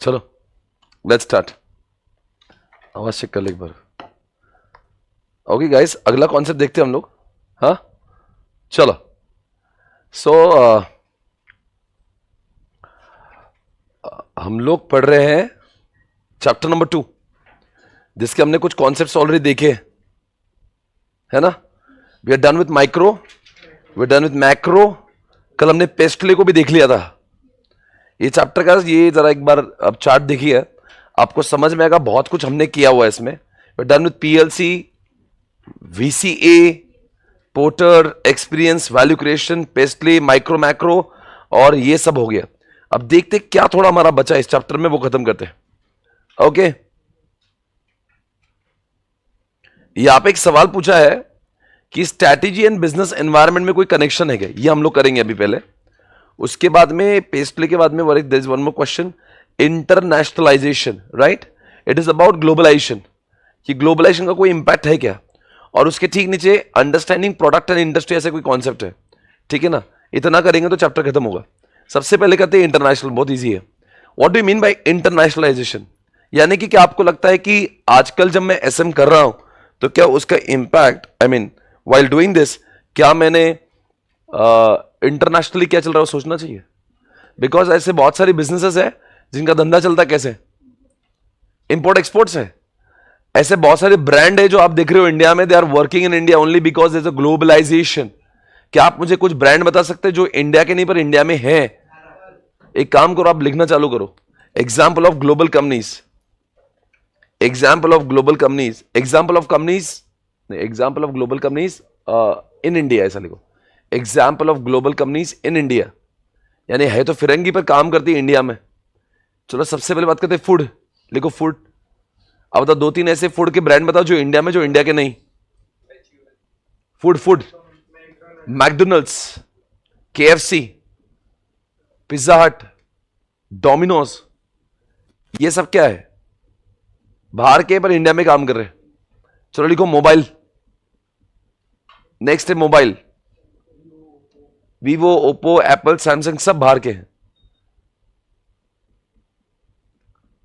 चलो let's start. आवाज check कर ले एक बार। ओके गाइस, अगला कॉन्सेप्ट देखते हैं हम लोग। हाँ चलो। सो हम लोग पढ़ रहे हैं चैप्टर नंबर 2, जिसके हमने कुछ कॉन्सेप्ट्स ऑलरेडी देखे है ना। We are done with micro, we are done with macro. कल हमने पेस्टले को भी देख लिया था। ये चैप्टर का ये जरा एक बार अब चार्ट देखिए, आपको समझ में आएगा बहुत कुछ हमने किया हुआ है इसमें। We are done with PLC, VCA, Porter, experience, value creation, PESTLE, micro, macro, और ये सब हो गया। अब देखते क्या थोड़ा हमारा बचा इस चैप्टर में, वो खत्म करते हैं। ओके, यहां पे एक सवाल पूछा है कि स्ट्रैटेजी एंड बिजनेस एनवायरनमेंट में कोई कनेक्शन है क्या, ये हम लोग करेंगे अभी पहले। उसके बाद में पेस्टले के बाद में there is one more question, internationalization, right. It is about globalization, कि ग्लोबलाइजेशन का कोई इंपैक्ट है क्या, और उसके ठीक नीचे अंडरस्टैंडिंग प्रोडक्ट एंड इंडस्ट्री, ऐसे कोई कॉन्सेप्ट है, ठीक है ना। इतना करेंगे तो चैप्टर खत्म होगा। सबसे पहले कहते हैं इंटरनेशनल, बहुत इजी है। What do mean by internationalisation, यानी कि क्या आपको लगता है कि आजकल जब मैं एसएम कर रहा हूं तो क्या उसका impact, I mean while doing this, क्या मैंने इंटरनेशनली क्या चल रहा है सोचना चाहिए। बिकॉज ऐसे बहुत सारी बिजनेसेस है जिनका धंधा चलता कैसे, इंपोर्ट एक्सपोर्ट्स है। ऐसे बहुत सारे ब्रांड है जो आप देख रहे हो इंडिया में, they are working in India only because there is a globalization. क्या आप मुझे कुछ ब्रांड बता सकते हैं जो इंडिया के नहीं पर इंडिया में है। एक काम करो, आप लिखना चालू करो, example of global companies, example of global companies, example of companies, example of global companies in India, ऐसा लिखो, example of global companies in India. यानी है तो फिरंगी पर काम करती है इंडिया में। चलो सबसे पहले बात करते हैं फूड, लिखो फूड। अब बताओ दो तीन ऐसे फूड के ब्रांड बताओ जो इंडिया में, जो इंडिया के नहीं। Food, food, McDonald's, KFC, pizza हट, डोमिनोज, ये सब क्या है, बाहर के पर इंडिया में काम कर रहे हैं। चलो लिखो मोबाइल, नेक्स्ट है mobile, Vivo, Oppo, Apple, Samsung, सब बाहर के हैं।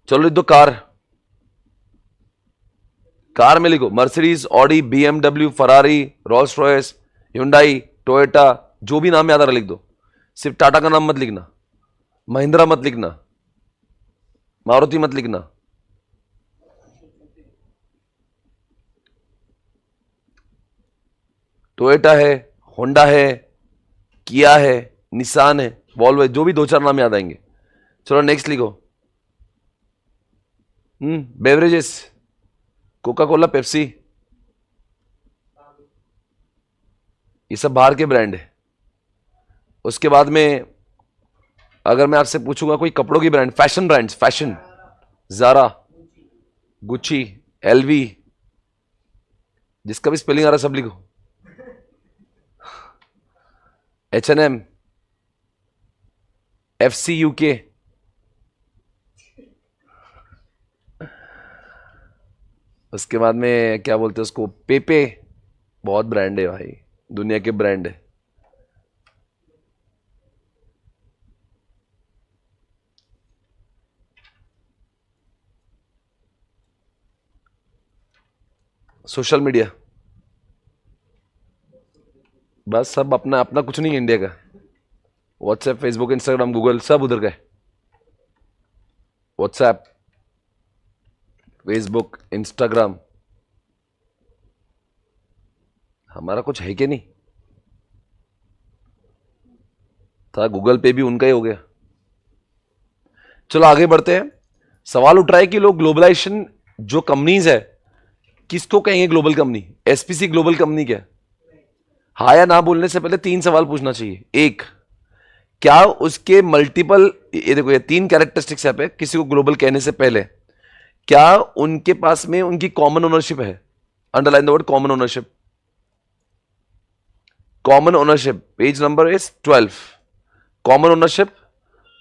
चलो लिख दो कार, कार में लिखो Mercedes, Audi, BMW, Ferrari, Rolls Royce, Hyundai, Toyota, जो भी नाम याद आ रहा लिख दो। सिर्फ टाटा का नाम मत लिखना, महिंद्रा मत लिखना, मारुति मत लिखना। टोयोटा है, होंडा है, किया है, निसान है, वॉल्वो है, जो भी दो चार नाम याद आएंगे। चलो नेक्स्ट लिखो, बेवरेजेस, कोका कोला, पेप्सी, ये सब बाहर के ब्रांड है। उसके बाद में अगर मैं आपसे पूछूंगा कोई कपड़ों की brand, fashion brands, fashion, Zara, Gucci, LV, जिसका भी स्पेलिंग आ रहा सब लिखो, H&M, FC UK, उसके बाद में क्या बोलते हैं उसको, पेपे, बहुत ब्रांड है भाई, दुनिया के ब्रांड है। सोशल मीडिया, बस सब अपना अपना, कुछ नहीं इंडिया का। व्हाट्सएप, फेसबुक, इंस्टाग्राम, गूगल, सब उधर का है। व्हाट्सएप, फेसबुक, इंस्टाग्राम, हमारा कुछ है कि नहीं था। गूगल पे भी उनका ही हो गया। चलो आगे बढ़ते हैं। सवाल उठ रहा है कि लोग ग्लोबलाइजेशन जो कंपनीज है किसको कहेंगे global company, SPC global company क्या। हाँ या ना बोलने से पहले तीन सवाल पूछना चाहिए। एक, क्या उसके मल्टीपल, ये देखो ये तीन कैरेक्टरिस्टिक्स यहाँ पे, किसी को ग्लोबल कहने से पहले क्या उनके पास में उनकी कॉमन ओनरशिप है। Underline the word common ownership, common ownership, page number is 12। Common ownership,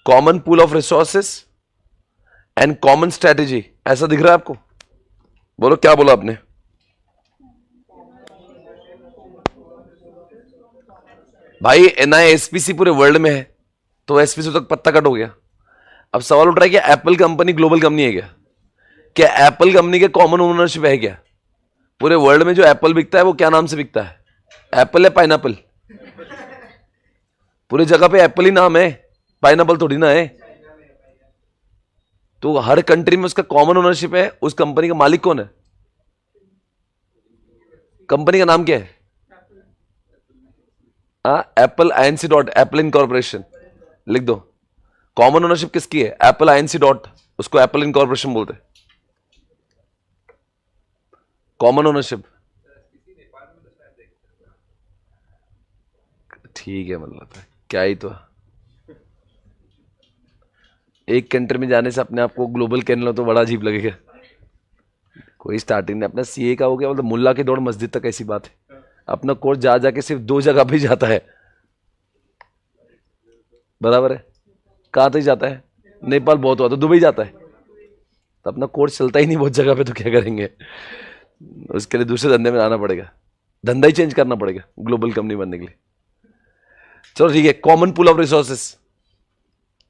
common pool of resources and common strategy, ऐसा दिख रहा है आपको। बोलो क्या बोला आपने। भाई एनआईएसपीसी पूरे वर्ल्ड में है तो एसपीसी तक पत्ता कट हो गया। अब सवाल उठ रहा है कि एप्पल कंपनी ग्लोबल कंपनी है क्या? क्या एप्पल कंपनी के कॉमन ओनरशिप है क्या? पूरे वर्ल्ड में जो एप्पल बिकता है वो क्या नाम से बिकता है? एप्पल है पाइनएप्पल? पूरी जगह पे एप्पल ही नाम है, पाइनएप्पल थोड़ी ना है। तो हर कंट्री में उसका कॉमन ओनरशिप है, उस कंपनी का मालिक कौन है? कंपनी का नाम क्या है? Apple INC dot Apple incorporation लिख दो। कॉमन ओनरशिप किसकी है? एप्पल आईएनसी डॉट, उसको एप्पल इनकॉर्पोरेशन बोलते हैं। कॉमन ओनरशिप ठीक है, मतलब क्या ही तो एक कंट्री में जाने से अपने आप को ग्लोबल कहने लो तो बड़ा अजीब लगेगा। कोई स्टार्टिंग नहीं, अपना सीए का हो गया मतलब मुल्ला की दौड़ मस्जिद तक, ऐसी बात है। अपना कोर्स जा जाके सिर्फ 2 जगह पे जाता है, बराबर है। कहां तक जाता है? नेपाल बहुत हुआ तो दुबई जाता है, तो अपना कोर्स चलता ही नहीं बहुत जगह पे, तो क्या करेंगे? उसके लिए दूसरे धंधे में आना पड़ेगा, धंधा ही चेंज करना पड़ेगा ग्लोबल कंपनी बनने के लिए। चलो ठीक है, कॉमन पूल ऑफ रिसोर्सेस।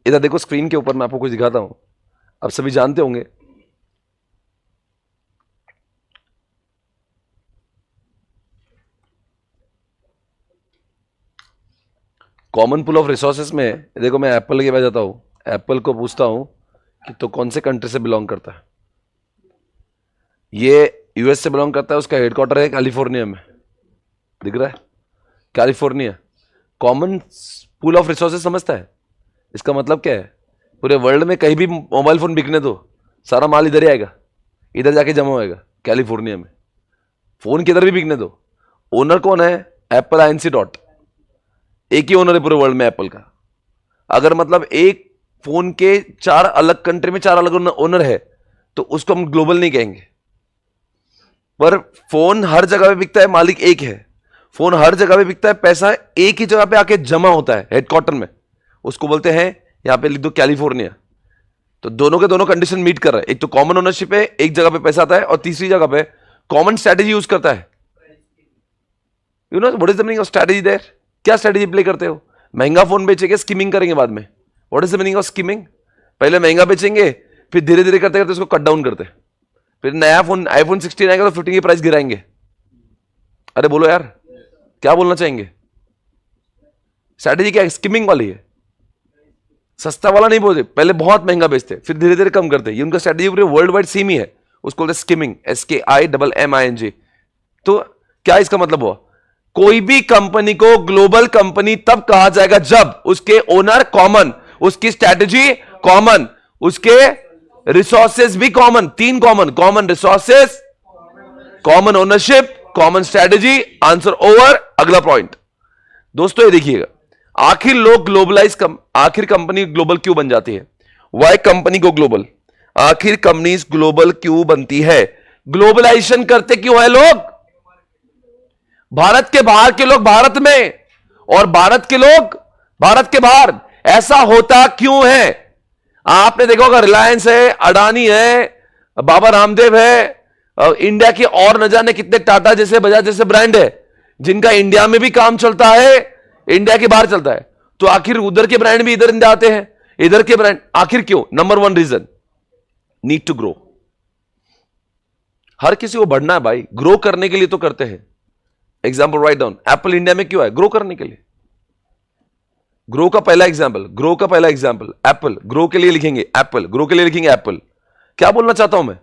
इधर देखो स्क्रीन के ऊपर मैं आपको कुछ दिखाता हूं, आप सभी जानते होंगे। कॉमन पूल ऑफ रिसोर्सेस में देखो, मैं एप्पल के पास जाता हूं, एप्पल को पूछता हूं कि तो कौन से कंट्री से बिलोंग करता है। ये यूएस से बिलोंग करता है, उसका हेडक्वार्टर है कैलिफोर्निया में, दिख रहा है? California. Common pool of resources समझता है? इसका मतलब क्या है? पूरे वर्ल्ड में कहीं भी मोबाइल फोन बिकने दो, सारा माल इधर ही आएगा, इधर जाके जमा होएगा कैलिफोर्निया में। फोन किधर भी बिकने दो, ओनर कौन है? एप्पल आईएनसी डॉट, एक ही ओनर है पूरे वर्ल्ड में एप्पल का। अगर मतलब एक फोन के 4 अलग कंट्री में 4 अलग ओनर है तो उसको हम ग्लोबल नहीं कहेंगे। पर फोन हर जगह पे बिकता है, मालिक एक है। फोन हर जगह पे बिकता है, पैसा एक ही जगह पे आके जमा होता है हेडक्वार्टर में, उसको बोलते हैं, यहां पे लिख दो कैलिफोर्निया। तो दोनों के दोनों कंडीशन मीट कर रहा है, एक तो कॉमन ओनरशिप है, एक जगह पे पैसा आता है, और तीसरी जगह पे कॉमन स्ट्रेटेजी यूज करता है। You know what is the meaning of strategy there? क्या स्ट्रेटेजी प्ले करते हो? महंगा फोन बेचेंगे, स्कीमिंग करेंगे बाद में। What is the meaning of skimming? पहले महंगा बेचेंगे, फिर धीरे धीरे करते करते उसको कट डाउन करते, फिर नया फोन आईफोन 16 आएगा तो 15 की प्राइस गिराएंगे। अरे बोलो यार, क्या बोलना चाहेंगे? स्ट्रेटेजी क्या है? स्कीमिंग वाली है। सस्ता वाला नहीं बोलते, पहले बहुत महंगा बेचते फिर धीरे धीरे कम करते। ये उनका स्ट्रेटेजी पूरे वर्ल्ड वाइड सेम ही है, उसको बोलते स्कीमिंग, SKIMMING। तो क्या इसका मतलब हुआ? कोई भी कंपनी को ग्लोबल कंपनी तब कहा जाएगा जब उसके ओनर कॉमन, उसकी स्ट्रेटेजी कॉमन, उसके रिसोर्सेज भी common. 3 common, common resources, common ownership, common strategy. Answer over. अगला पॉइंट दोस्तों, ये देखिएगा, आखिर लोग ग्लोबलाइज आखिर कंपनी ग्लोबल क्यों बन जाती है? वाई कंपनी को ग्लोबल, आखिर कंपनीज ग्लोबल क्यों बनती है? ग्लोबलाइजेशन करते क्यों है लोग? भारत के बाहर के लोग भारत में, और भारत के लोग भारत के बाहर। ऐसा होता क्यों है? आपने देखा होगा, रिलायंस है, अडानी है, बाबा रामदेव है, इंडिया के और न जाने कितने टाटा जैसे, बजाज जैसे ब्रांड है जिनका इंडिया में भी काम चलता है, इंडिया के बाहर चलता है। तो आखिर उधर के ब्रांड भी इधर आते हैं, इधर के ब्रांड आखिर क्यों? Number 1 reason, need to grow. हर किसी को बढ़ना है भाई, ग्रो करने के लिए तो करते हैं। Example write down, Apple India में क्यों है? ग्रो करने के लिए। ग्रो का पहला एग्जाम्पल एप्पल, ग्रो के लिए लिखेंगे एप्पल, ग्रो के लिए लिखेंगे एप्पल। क्या बोलना चाहता हूं मैं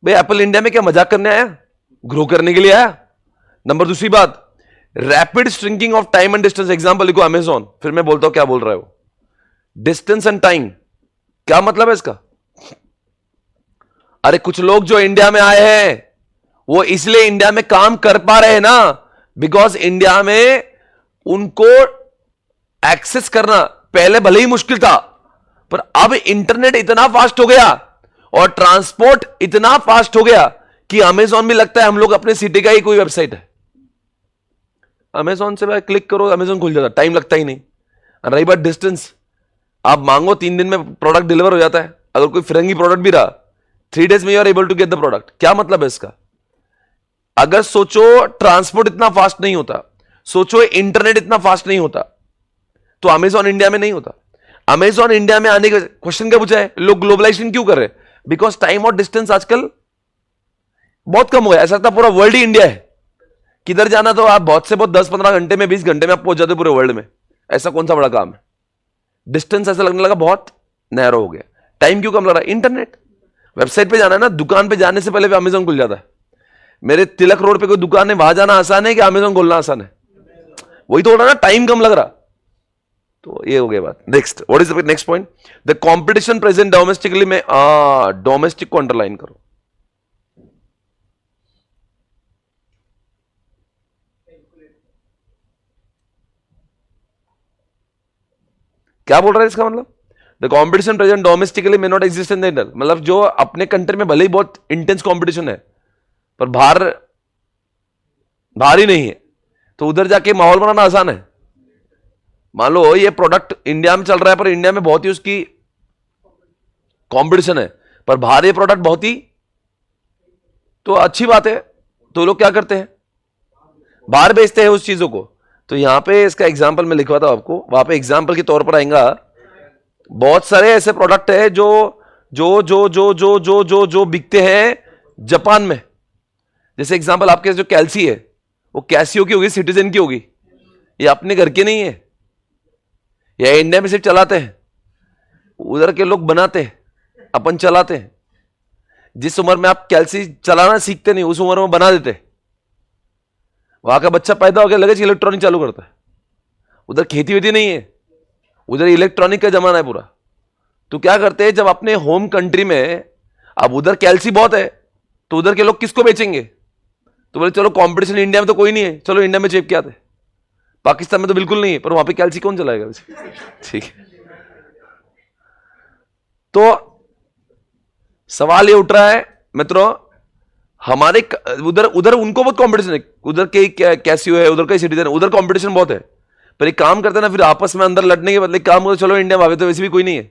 भाई? एप्पल इंडिया में क्या मजाक करने आया? ग्रो करने के लिए आया। नंबर दूसरी बात, rapid shrinking of time and distance. Example लिखो अमेजॉन, फिर मैं बोलता हूं क्या बोल रहा है वो। डिस्टेंस एंड टाइम, क्या मतलब है इसका? अरे कुछ लोग जो इंडिया में आए हैं वो इसलिए इंडिया में काम कर पा रहे हैं ना, बिकॉज इंडिया में उनको एक्सेस करना पहले भले ही मुश्किल था, पर अब इंटरनेट इतना फास्ट हो गया और ट्रांसपोर्ट इतना फास्ट हो गया कि अमेजॉन भी लगता है हम लोग अपने सिटी का ही कोई वेबसाइट है। अमेजॉन से भाई क्लिक करो, अमेजॉन खुल जाता, टाइम लगता ही नहीं। रही बात डिस्टेंस, आप मांगो 3 दिन में प्रोडक्ट डिलीवर हो जाता है। अगर कोई फिरंगी प्रोडक्ट भी रहा, 3 डेज में you are able to get the product. क्या मतलब है इसका? अगर सोचो ट्रांसपोर्ट इतना फास्ट नहीं होता, सोचो इंटरनेट इतना फास्ट नहीं होता, तो अमेजॉन इंडिया में नहीं होता। अमेजॉन इंडिया में आने का क्वेश्चन क्या पूछा है, लोग ग्लोबलाइजेशन क्यों कर रहे हैं? बिकॉज टाइम और डिस्टेंस आजकल बहुत कम हो गया। ऐसा लगता पूरा वर्ल्ड ही इंडिया है, किधर जाना तो आप बहुत से बहुत 10-15 घंटे में 20 घंटे में आप पहुंच जाते पूरे वर्ल्ड में। ऐसा कौन सा बड़ा काम है? डिस्टेंस ऐसा लगने लगा बहुत नैरो हो गया। टाइम क्यों कम लग रहा है? इंटरनेट। वेबसाइट पे जाना है ना, दुकान पे जाने से पहले भी अमेजॉन खुल जाता है। मेरे तिलक रोड पे कोई दुकान है, वहां जाना आसान है कि अमेजॉन खोलना आसान है? वही तो हो रहा ना, टाइम कम लग रहा। तो ये हो गया बात। Next, what is the next point? The competition present domestically में, डोमेस्टिक को अंडरलाइन करो। क्या बोल रहा है इसका मतलब? The competition present domestically may not exist in the inter, मतलब जो अपने कंट्री में भले ही बहुत इंटेंस कॉम्पिटिशन है पर बाहर ही नहीं है, तो उधर जाके माहौल बनाना आसान है। मान लो ये प्रोडक्ट इंडिया में चल रहा है पर इंडिया में बहुत ही उसकी कंपटीशन है, पर बाहर ये प्रोडक्ट बहुत ही, तो अच्छी बात है। तो लोग क्या करते हैं, बाहर बेचते हैं उस चीजों को। तो यहां पे इसका एग्जांपल मैं लिखवाता हूं आपको, वहां पे एग्जांपल के तौर पर आएगा। बहुत सारे ऐसे प्रोडक्ट है जो जो जो जो जो जो जो जो बिकते हैं जापान में। जैसे एग्जांपल आपके जो कैल्सी है वो कैसियो की होगी, सिटीजन की होगी, ये अपने घर के नहीं है, या इंडिया में सिर्फ चलाते हैं, उधर के लोग बनाते हैं, अपन चलाते हैं। जिस उम्र में आप कैल्सी चलाना सीखते नहीं उस उम्र में बना देते। वहां का बच्चा पैदा हो गया लगे इलेक्ट्रॉनिक चालू करता है। उधर खेती वेती नहीं है, उधर इलेक्ट्रॉनिक का जमाना है पूरा। तो क्या करते हैं, जब अपने होम कंट्री में, अब उधर कैल्सी बहुत है तो उधर के लोग किसको बेचेंगे? तो बोले चलो कंपटीशन इंडिया में तो कोई नहीं है, चलो इंडिया में चेप के आते। पाकिस्तान में तो बिल्कुल नहीं है, पर वहां पे कैल्सी कौन चलाएगा वैसे? ठीक है। तो सवाल ये उठ रहा है मित्रों, हमारे उधर उधर उनको बहुत कंपटीशन है, उधर के कैसियो है, उधर का सिटीजन है, उधर कंपटीशन बहुत है। पर एक काम करते ना, फिर आपस में अंदर लड़ने के बदले काम करो, चलो इंडिया में तो वैसे भी कोई नहीं है,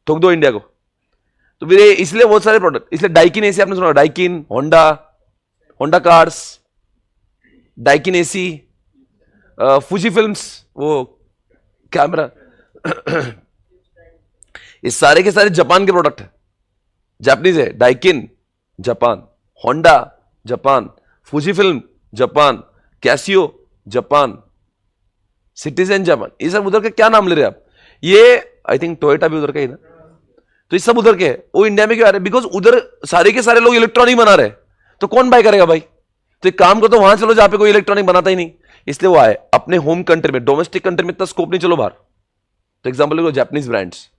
ठोक दो इंडिया को। तो फिर इसलिए बहुत सारे प्रोडक्ट, इसलिए डाइकिन एसी आपने सुना, Daikin, Honda cars, Daikin AC, फुजी films वो कैमरा, ये सारे के सारे जापान के प्रोडक्ट है, जापानीज है। Daikin Japan, Honda Japan, फुजी film Japan, Casio Japan, citizen Japan, ये सब उधर के क्या नाम ले रहे हैं आप? ये आई थिंक टोयोटा भी उधर का ही ना। तो ये सब उधर के है, वो इंडिया में क्यों आ रहे हैं? बिकॉज उधर सारे के सारे लोग इलेक्ट्रॉनिक बना रहे हैं, तो कौन बाय करेगा भाई? तो एक काम करो, तो वहां चलो जहां पे कोई इलेक्ट्रॉनिक बनाता ही नहीं, इसलिए वो आए। अपने होम कंट्री में, डोमेस्टिक कंट्री में इतना स्कोप नहीं, चलो बाहर। तो एग्जाम्पल लिखो जापानीज ब्रांड्स,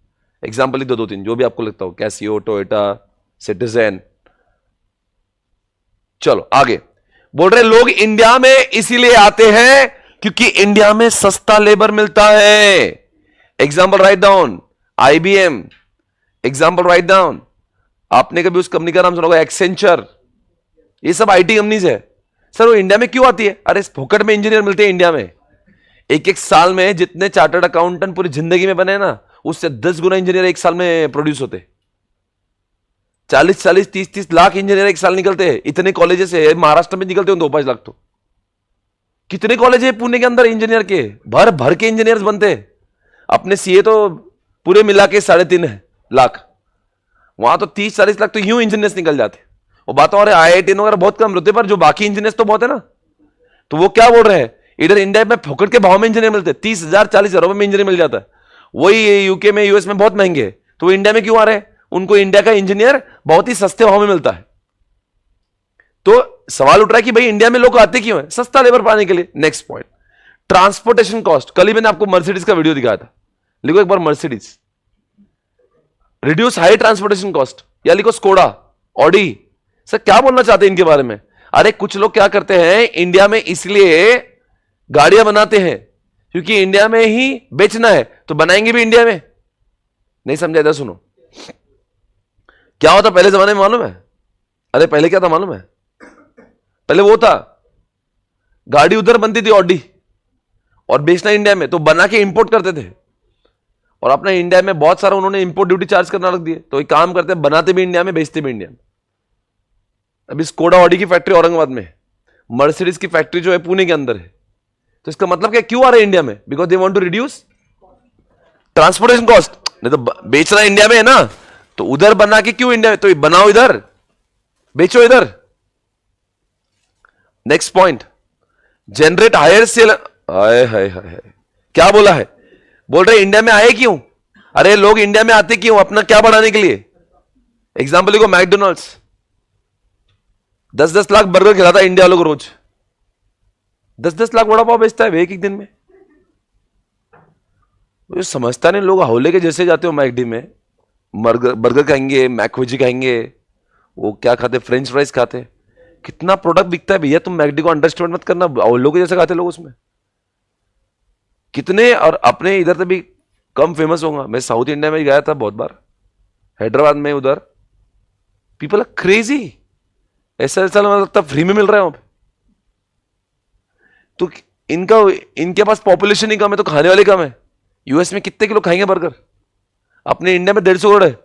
एग्जाम्पल लिख दो 2-3 जो भी आपको लगता हो, कैसियो, टोयोटा, सिटीजन। चलो आगे बोल रहे, लोग इंडिया में इसीलिए आते हैं क्योंकि इंडिया में सस्ता लेबर मिलता है। Example write down, IBM। Example write down, आपने कभी उस कंपनी का नाम सुना होगा, एक्सेंचर। ये सब IT कंपनीज है। सर वो इंडिया में क्यों आती है? अरे फोकट में इंजीनियर मिलते हैं इंडिया में। एक साल में जितने चार्टर्ड अकाउंटेंट पूरी जिंदगी में बने ना, उससे 10 गुना इंजीनियर एक साल में प्रोड्यूस होते। 40-40, 30-30 लाख इंजीनियर एक साल निकलते हैं। इतने कॉलेजेस है महाराष्ट्र में, निकलते हैं 2-5 लाख। तो कितने कॉलेज है पुणे के अंदर इंजीनियर के, भर भर के इंजीनियर्स बनते हैं। अपने CA तो पूरे मिला के 3.5 लाख, वहां तो 30-40 लाख तो यूं इंजीनियर्स निकल जाते। वो बात और IIT वगैरह बहुत कम रहते, पर जो बाकी इंजीनियर्स तो बहुत है ना। तो वो क्या बोल रहे हैं, इधर इंडिया में फोकट के भाव में इंजीनियर मिलते हैं, 30,000-40,000 रुपए में इंजीनियर मिल जाता है। वही यूके में, US में बहुत महंगे है। तो वो इंडिया में क्यों आ रहे हैं? उनको इंडिया का इंजीनियर बहुत ही सस्ते भाव में मिलता है। तो सवाल उठ रहा है कि भाई इंडिया में लोग आते क्यों हैं? सस्ता लेबर पाने के लिए। Next point, transportation cost. कल ही मैंने आपको मर्सिडीज का वीडियो दिखाया था, लिखो एक बार Mercedes, reduce high transportation cost, या लिखो स्कोडा, ऑडी। सर क्या बोलना चाहते हैं इनके बारे में? अरे कुछ लोग क्या करते हैं, इंडिया में इसलिए गाड़ियां बनाते हैं क्योंकि इंडिया में ही बेचना है, तो बनाएंगे भी इंडिया में। नहीं समझा? इधर सुनो, क्या होता पहले जमाने में मालूम है? अरे पहले क्या था मालूम है? पहले वो था, गाड़ी उधर बनती थी ऑडी, और बेचना इंडिया में, तो बना के इंपोर्ट करते थे। और अपना इंडिया में बहुत सारा उन्होंने इंपोर्ट ड्यूटी चार्ज करना रख दिए। तो एक काम करते हैं, बनाते भी इंडिया में, बेचते भी इंडिया में। अभी स्कोडा ऑडी की फैक्ट्री औरंगाबाद में, मर्सिडीज की फैक्ट्री जो है पुणे के अंदर है। तो इसका मतलब क्या, क्यों आ रहे हैं इंडिया में? Because they want to reduce transportation cost, नहीं तो बेचना इंडिया में है ना, तो उधर बना के क्यों इंडिया में, तो बनाओ इधर, बेचो इधर। Next point, generate higher sell. Hi hi hi, क्या बोला है, बोल रहे इंडिया में आए क्यों, अरे लोग इंडिया में आते क्यों, अपना क्या बढ़ाने के लिए। एग्जाम्पल देखो, मैकडोनल्ड्स 10-10 लाख बर्गर खिलाता है इंडिया लोग रोज, 10-10 लाख वड़ा पाव बेचता है एक एक दिन में। तो समझता नहीं, लोग हौले के जैसे जाते हो मैकडी में, बर्गर खाएंगे, मैकवेजी खाएंगे, वो क्या खाते, फ्रेंच फ्राइज खाते, कितना प्रोडक्ट बिकता है भैया, तुम मैकडी को अंडरस्टैंड मत करना, हौलों के जैसे खाते लोग उसमें कितने। और अपने इधर से भी कम फेमस होगा, मैं साउथ इंडिया में गया था बहुत बार, हैदराबाद में, उधर पीपल आर क्रेजी, ऐसा ऐसा लगता फ्री में मिल रहा है वहां पे। तो इनके पास पॉपुलेशन ही कम है तो खाने वाले कम है। यूएस में कितने किलो खाएंगे बर्गर, अपने इंडिया में 150 करोड़ है।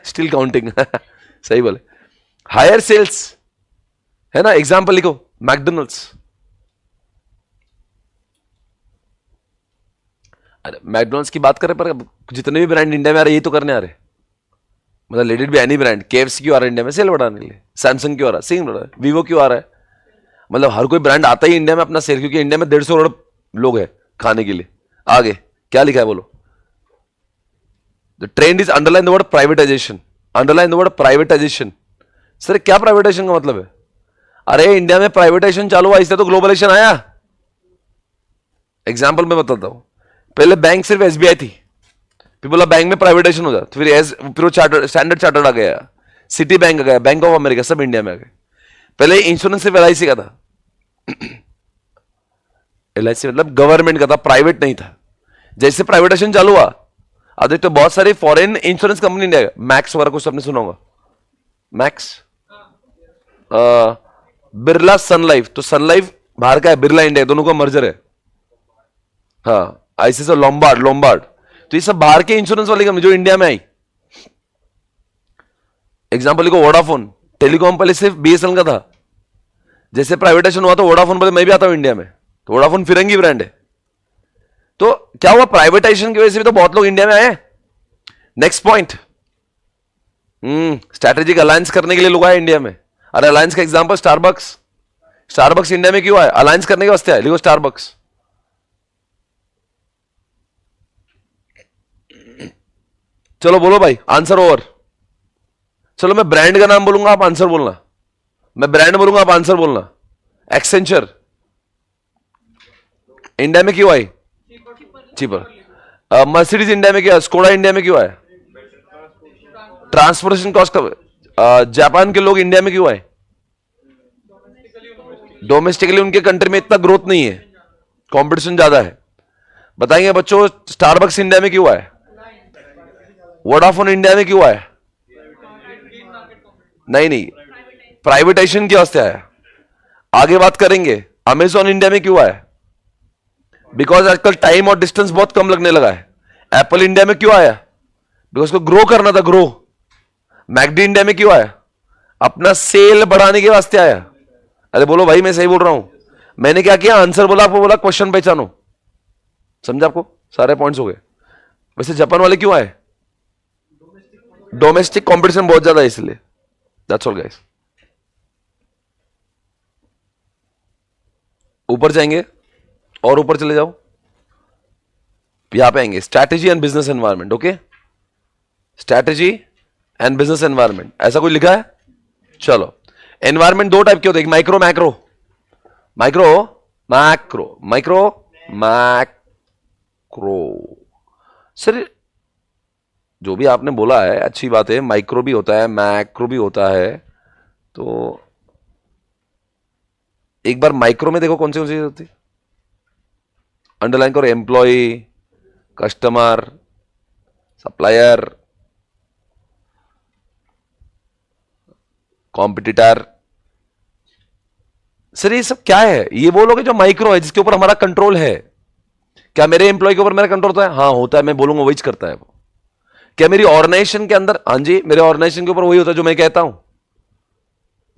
Still counting. सही बोले, हायर सेल्स है ना। एग्जांपल लिखो, मैकडोनल्ड्स, अरे मैकडोनल्ड्स की बात करें, पर जितने भी ब्रांड इंडिया में आ रहे, ये तो करने आ रहे, मतलब let it be any brand, KFC क्यों आ रहा है इंडिया में, सेल बढ़ाने के लिए, सैमसंग क्यों आ रहा है, सिंग रहा है, वीवो क्यों आ रहा है, मतलब हर कोई ब्रांड आता ही इंडिया में अपना सेल, क्योंकि इंडिया में 150 करोड़ लोग हैं खाने के लिए। आगे क्या लिखा है बोलो, the trend is underline the word privatisation, underline the word privatisation. Sir क्या प्राइवेटाइजेशन का मतलब है, अरे इंडिया में प्राइवेटाइजेशन चालू हुआ इससे तो ग्लोबलाइजेशन आया। एग्जाम्पल मैं बताता हूं, पहले बैंक सिर्फ एसबीआई थी, फिर बोला बैंक में प्राइवेटाइजेशन हो जाता, फिर वो स्टैंडर्ड चार्टर्ड आ गया, सिटी बैंक आ गया, बैंक ऑफ अमेरिका, सब इंडिया में आ गए। पहले इंश्योरेंस सिर्फ एलआईसी का था, एलआईसी मतलब गवर्नमेंट का था, प्राइवेट नहीं था। जैसे प्राइवेटाइजेशन चालू हुआ, अब देखते बहुत सारे foreign insurance company India, max वगैरह कुछ आपने सुना होगा, मैक्स, बिरला, सन लाइफ, तो सन लाइफ बाहर का है, बिरला इंडिया, दोनों का मर्जर है। हाँ, ऐसे लोम्बार्ड, लोम्बार्ड, तो ये सब बाहर के इंश्योरेंस वाली कंपनी जो इंडिया में आई। एग्जांपल लिखो, वोडाफोन, टेलीकॉम पहले सिर्फ बीएसएनएल का था, जैसे प्राइवेटाइजेशन हुआ तो वोडाफोन पहले, मैं भी आता हूं इंडिया में, तो वोडाफोन फिरंगी ब्रांड है। तो क्या हुआ, प्राइवेटाइजेशन की वजह से भी तो बहुत लोग इंडिया में आए। नेक्स्ट पॉइंट, स्ट्रैटेजिक अलायंस करने के लिए लोग आए इंडिया में। अरे अलायंस का एग्जांपल स्टारबक्स, स्टारबक्स इंडिया में क्यों आए, अलायंस करने के वास्ते आए, लिखो स्टारबक्स। चलो बोलो भाई, आंसर ओवर। चलो मैं ब्रांड का नाम बोलूंगा, आप आंसर बोलना, मैं ब्रांड बोलूंगा, आप आंसर बोलना। एक्सेंचर इंडिया में क्यों आई, चीपर। मर्सिडीज इंडिया में क्यों, स्कोडा इंडिया में क्यों आए, ट्रांसपोर्टेशन कॉस्ट का। जापान के लोग इंडिया में क्यों आए, डोमेस्टिकली उनके कंट्री में इतना ग्रोथ नहीं है, कंपटीशन ज्यादा है। बताएंगे बच्चों, स्टारबक्स इंडिया में क्यों आए, वोडाफोन इंडिया में क्यों आया, नहीं, प्राइवेटाइजेशन की वास्ते आया। आगे बात करेंगे, अमेजॉन इंडिया में क्यों आया, बिकॉज आजकल टाइम और डिस्टेंस बहुत कम लगने लगा है। एप्पल इंडिया में क्यों आया, बिकॉज को ग्रो करना था, ग्रो। मैकडी इंडिया में क्यों आया, अपना सेल बढ़ाने के वास्ते आया। अरे बोलो भाई, मैं सही बोल रहा हूं, मैंने क्या किया, आंसर बोला, आपको बोला क्वेश्चन पहचानो, समझा, आपको सारे पॉइंट्स हो गए। वैसे जापान वाले क्यों आए, डोमेस्टिक कंपटीशन बहुत ज्यादा है इसलिए। That's all guys. ऊपर जाएंगे और ऊपर चले जाओ, यहां पे आएंगे, strategy and business environment. Okay, strategy and business environment, ऐसा कोई लिखा है। चलो, एनवायरनमेंट दो टाइप के होते हैं, micro macro, micro macro, micro macro. Sir जो भी आपने बोला है अच्छी बात है, माइक्रो भी होता है, मैक्रो भी होता है, तो एक बार माइक्रो में देखो कौन सी चीज होती है, अंडरलाइन करो, employ, customer, supplier, competitor. Sir ये सब क्या है, ये वो लोग जो माइक्रो है, जिसके ऊपर हमारा कंट्रोल है। क्या मेरे एम्प्लॉय के ऊपर मेरा कंट्रोल होता है, हाँ होता है, मैं बोलूंगा वही करता है वो। क्या मेरी ऑर्गेनाइजेशन के अंदर, हाँ जी, मेरे ऑर्गेनाइजेशन के ऊपर वही होता है जो मैं कहता हूं,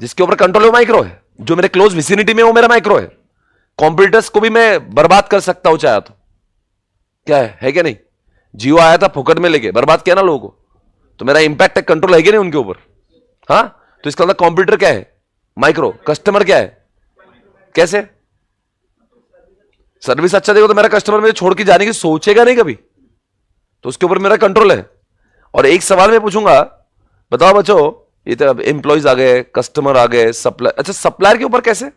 जिसके ऊपर कंट्रोल है वो माइक्रो है। जो मेरे क्लोज विसिनिटी में वो मेरा माइक्रो है। कॉम्पिटिटर्स को भी मैं बर्बाद कर सकता हूं चाहे तो, क्या है क्या नहीं? जियो आया था फुकट में लेके बर्बाद किया ना लोगों को, तो मेरा इंपैक्ट कंट्रोल है क्या नहीं उनके ऊपर? हाँ, तो इसका मतलब कॉम्प्यूटर क्या है? माइक्रो। कस्टमर क्या है? कैसे? सर्विस अच्छा देगा तो मेरा कस्टमर मुझे छोड़ के जाने की सोचेगा नहीं कभी, तो उसके ऊपर मेरा कंट्रोल है। और एक सवाल मैं पूछूंगा, बताओ बच्चों, ये तो अब एम्प्लॉइज आ गए, कस्टमर आ गए, सप्लायर, अच्छा सप्लायर के ऊपर कैसे?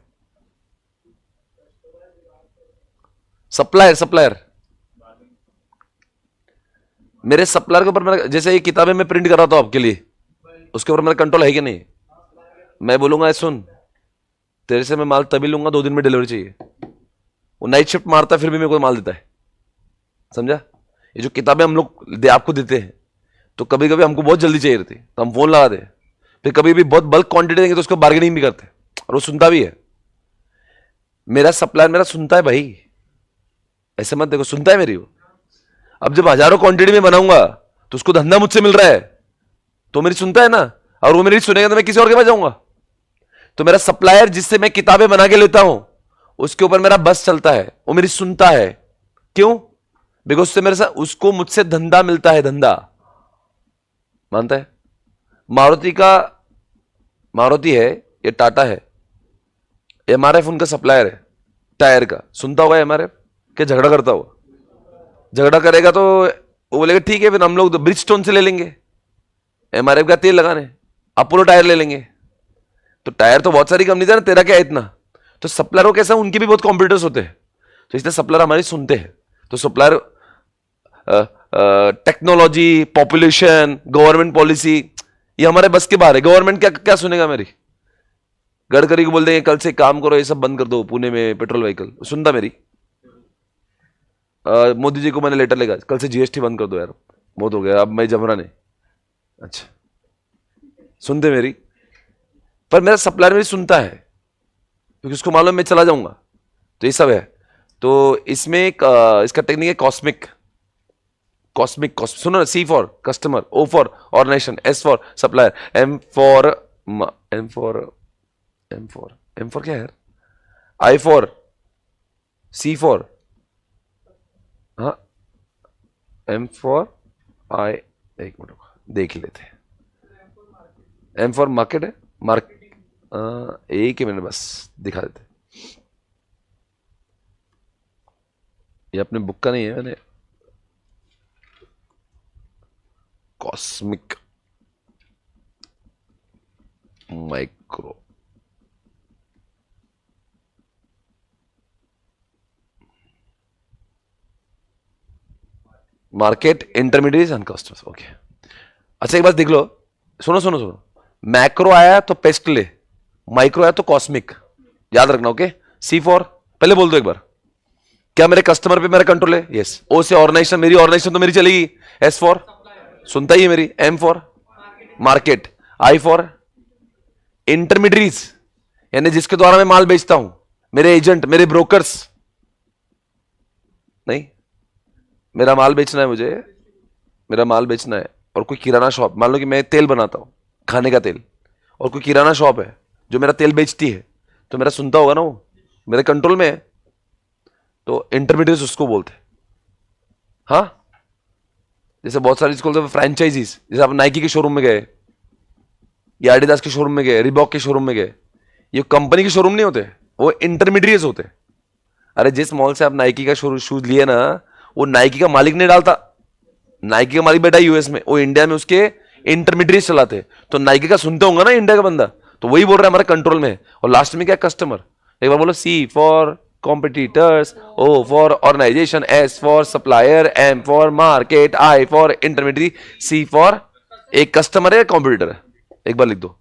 सप्लायर सप्लायर मेरे सप्लायर के ऊपर मेरा, जैसे ये किताबें मैं प्रिंट कर रहा था आपके लिए, उसके ऊपर मेरा कंट्रोल है कि नहीं? मैं बोलूंगा "ए, सुन, तेरे से मैं माल तभी लूंगा 2 दिन में डिलीवरी चाहिए"। वो नाइट शिफ्ट मारता है फिर भी मेरे को माल देता है। समझा? ये जो किताबें हम लोग आपको देते हैं, तो कभी कभी हमको बहुत जल्दी चाहिए रहती, तो हम फोन लगा दे, फिर कभी भी बहुत बल्क क्वांटिटी देंगे तो उसको बार्गेनिंग भी करते हैं, और वो सुनता भी है। मेरा सप्लायर मेरा सुनता है भाई, ऐसे मत देखो, सुनता है मेरी वो। अब जब हजारों क्वांटिटी में बनाऊंगा तो उसको धंधा मुझसे मिल रहा है, तो मेरी सुनता है ना, और वो मेरी सुनेगा तो मैं किसी और के पास जाऊंगा। तो मेरा सप्लायर जिससे मैं किताबें बना के लेता हूं, उसके ऊपर मेरा बस चलता है, वो मेरी सुनता है। क्यों? बिकॉज उससे मेरे साथ, उसको मुझसे धंधा मिलता है, धंधा। मानता है? मारुति का, मारुति है, ये टाटा है, एमआरएफ उनका सप्लायर है टायर का। सुनता होगा एमआरएफ, क्या झगड़ा करता होगा? झगड़ा करेगा तो वो बोलेगा ठीक है, फिर हम लोग ब्रिजस्टोन से ले लेंगे एमआरएफ का तेल लगाने, अपोलो टायर ले लेंगे। तो टायर तो बहुत सारी कंपनी है ना, तेरा क्या है इतना? तो सप्लायरों कैसा, उनके भी बहुत कॉम्पिटिटर्स होते हैं, तो इसलिए सप्लायर हमारी सुनते हैं। तो supplier technology, population, government policy, ये हमारे बस के बाहर है। गवर्नमेंट क्या क्या सुनेगा मेरी? गडकरी को बोल देंगे कल से काम करो, ये सब बंद कर दो पुणे में पेट्रोल व्हीकल, सुनता मेरी? मोदी जी को मैंने लेटर लेगा, कल से जीएसटी बंद कर दो यार, बहुत हो गया, अब मैं जमरा नहीं। अच्छा, सुनते मेरी? पर मेरा सप्लायर मेरी सुनता है, क्योंकि उसको मालूम मैं चला जाऊंगा। तो ये सब है। तो इसमें एक इसका टेक्निक है कॉस्मिक। कॉस्मिक, सुनो ना, C for customer, O for organisation, S for supplier, M for M for M for M for क्या है यार? आई फॉर, सी फॉर, हाँ, एम फॉर आई, एक मिनट देख लेते हैं। एम फॉर मार्केट है, एक ही मिनट बस दिखा देते। ये अपने बुक का नहीं है, मैंने cosmic micro, market, intermediate and customers. Okay, अच्छा एक बात देख लो, सुनो सुनो सुनो, मैक्रो आया तो पेस्ट ले, माइक्रो आया तो कॉस्मिक, याद रखना। ओके, सी फॉर पहले बोल दो एक बार, क्या मेरे कस्टमर पे मेरा कंट्रोल है? यस। ओ से ऑर्गेनाइजेशन, मेरी ऑर्गेनाइजेशन तो मेरी चलेगी। एस फॉर सुनता ही है मेरी। M for market, I for intermediates, यानी जिसके द्वारा मैं माल बेचता हूं, मेरे एजेंट, मेरे ब्रोकर्स। नहीं, मेरा माल बेचना है मुझे, मेरा माल बेचना है, और कोई किराना शॉप, मान लो कि मैं तेल बनाता हूं, खाने का तेल, और कोई किराना शॉप है जो मेरा तेल बेचती है, तो मेरा सुनता होगा ना, वो मेरे कंट्रोल में है। तो इंटरमीडिएट्स उसको बोलते हैं। हाँ, जैसे बहुत सारी चीज फ्रेंचाइजीज, जैसे आप नाइकी के शोरूम में गए, या एडिडास के शोरूम में गए, रिबॉक के शोरूम में गए, ये कंपनी के शोरूम नहीं होते, वो इंटरमीडिएट्स होते। अरे जिस मॉल से आप नाइकी का शूज लिए ना, वो नाइकी का मालिक नहीं डालता, नाइकी का मालिक बैठा यूएस में, वो इंडिया में उसके इंटरमीडिएट चलाते। तो नाइकी का सुनते होंगे ना इंडिया का बंदा, तो वही बोल रहा है हमारे कंट्रोल में है। और लास्ट में क्या? कस्टमर। एक बार बोलो, C for competitors, O for organisation, S for supplier, M for market, I for intermediate, C for, एक कस्टमर है, कॉम्पिटिटर है। एक बार लिख दो।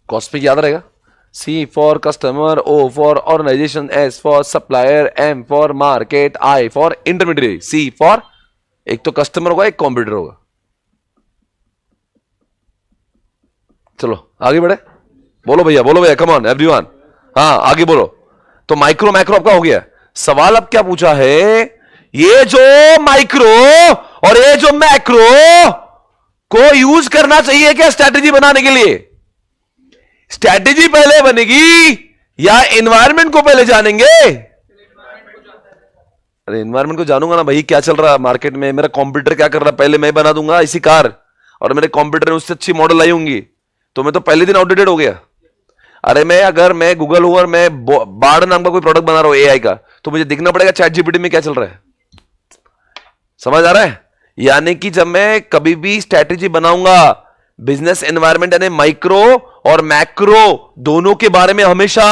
कॉस्मिक याद रहेगा। C for customer, O for organisation, S for supplier, M for market, I for intermediate, C for, एक तो कस्टमर होगा, एक कॉम्पिटिटर होगा। चलो आगे बढ़े, बोलो भैया, कम ऑन एवरीवन, हाँ आगे बोलो। तो माइक्रो मैक्रो आपका हो गया। सवाल अब क्या पूछा है, ये जो माइक्रो और ये जो मैक्रो को यूज करना चाहिए क्या स्ट्रैटेजी बनाने के लिए? स्ट्रैटेजी पहले बनेगी या एनवायरनमेंट को पहले जानेंगे? अरे एनवायरनमेंट को जानूंगा ना भाई, क्या चल रहा है मार्केट में, मेरा कंप्यूटर क्या कर रहा है, पहले मैं बना दूंगा इसी कार, और मेरे कंप्यूटर ने उससे अच्छी मॉडल आई होंगी, तो मैं तो पहले दिन आउटडेटेड हो गया। अरे अगर मैं गूगल हूं और मैं बाड़ नाम का कोई प्रोडक्ट बना रहा हूं एआई का, तो मुझे देखना पड़ेगा चैट जीपीटी में क्या चल रहा है। समझ आ रहा है? यानी कि जब मैं कभी भी स्ट्रैटेजी बनाऊंगा, बिजनेस एनवायरनमेंट यानी माइक्रो और मैक्रो दोनों के बारे में हमेशा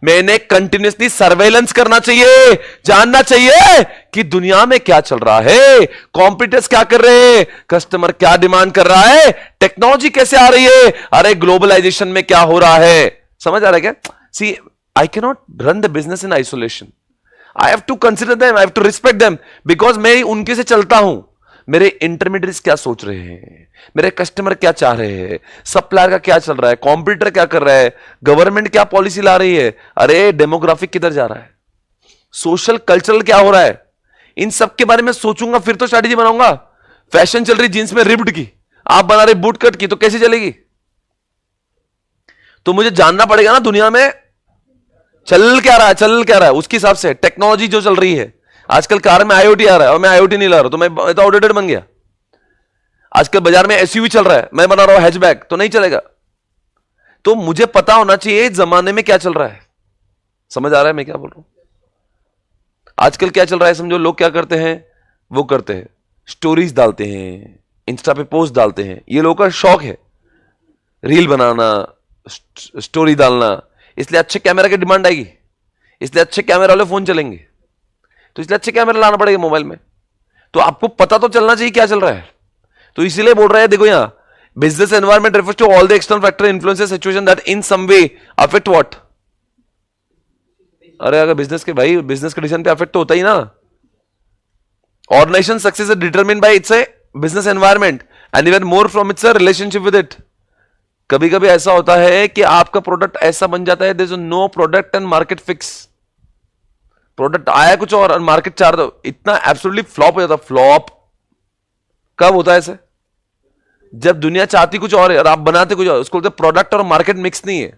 मैंने कंटिन्यूसली सर्वेलेंस करना चाहिए, जानना चाहिए कि दुनिया में क्या चल रहा है, कॉम्पिटिटर्स क्या कर रहे हैं, कस्टमर क्या डिमांड कर रहा है, टेक्नोलॉजी कैसे आ रही है, अरे ग्लोबलाइजेशन में क्या हो रहा है। समझ आ रहा है क्या? See, I can not run the business in isolation, I have to consider them, I have to respect them, because मैं उनके से चलता हूं। मेरे इंटरमीडिएट्स क्या सोच रहे हैं, मेरे कस्टमर क्या चाह रहे हैं, सप्लायर का क्या चल रहा है, कॉम्पिटिटर क्या कर रहा है, गवर्नमेंट क्या पॉलिसी ला रही है, अरे डेमोग्राफिक किधर जा रहा है, सोशल कल्चरल क्या हो रहा है, इन सब के बारे में सोचूंगा, फिर तो स्ट्रैटेजी बनाऊंगा। फैशन चल रही जींस में रिब्ड की, आप बना रहे बूट कट की, तो कैसे चलेगी? तो मुझे जानना पड़ेगा ना दुनिया में चल क्या रहा है, उसके हिसाब से टेक्नोलॉजी जो चल रही है। आजकल कार में आईओटी आ रहा है और मैं आईओटी नहीं ला रहा, तो मैं तो आउटडेटेड बन गया। आजकल बाजार में एसयूवी चल रहा है, मैं बना रहा हूं हैचबैक, तो नहीं चलेगा। तो मुझे पता होना चाहिए इस जमाने में क्या चल रहा है। समझ आ रहा है मैं क्या बोल रहा हूं? आजकल क्या चल रहा है समझो, लोग क्या करते हैं, वो करते हैं स्टोरीज डालते हैं, इंस्टा पे पोस्ट डालते हैं, ये लोगों का शौक है, रील बनाना, स्टोरी डालना, इसलिए अच्छे कैमरा की डिमांड आएगी, इसलिए अच्छे कैमरा वाले फोन चलेंगे, तो इसलिए अच्छे कैमरा लाना पड़ेगा मोबाइल में। तो आपको पता तो चलना चाहिए क्या चल रहा है। तो इसीलिए बोल रहा है, देखो यहां business environment refers to all the external factor influences situation that in some way affect what. अरे अगर बिजनेस के भाई बिजनेस कंडीशन पे अफेक्ट तो होता ही ना। Organisation success is determined by its a business environment and even more from its relationship with it. कभी कभी ऐसा होता है कि आपका प्रोडक्ट ऐसा बन जाता है, there is no product and market fix. Product आया कुछ और मार्केट चाह रहा, इतना एब्सोल्युटली फ्लॉप हो जाता। फ्लॉप कब होता है ऐसे? जब दुनिया चाहती कुछ और है और आप बनाते कुछ और। उसको बोलते प्रोडक्ट और मार्केट मिक्स नहीं है।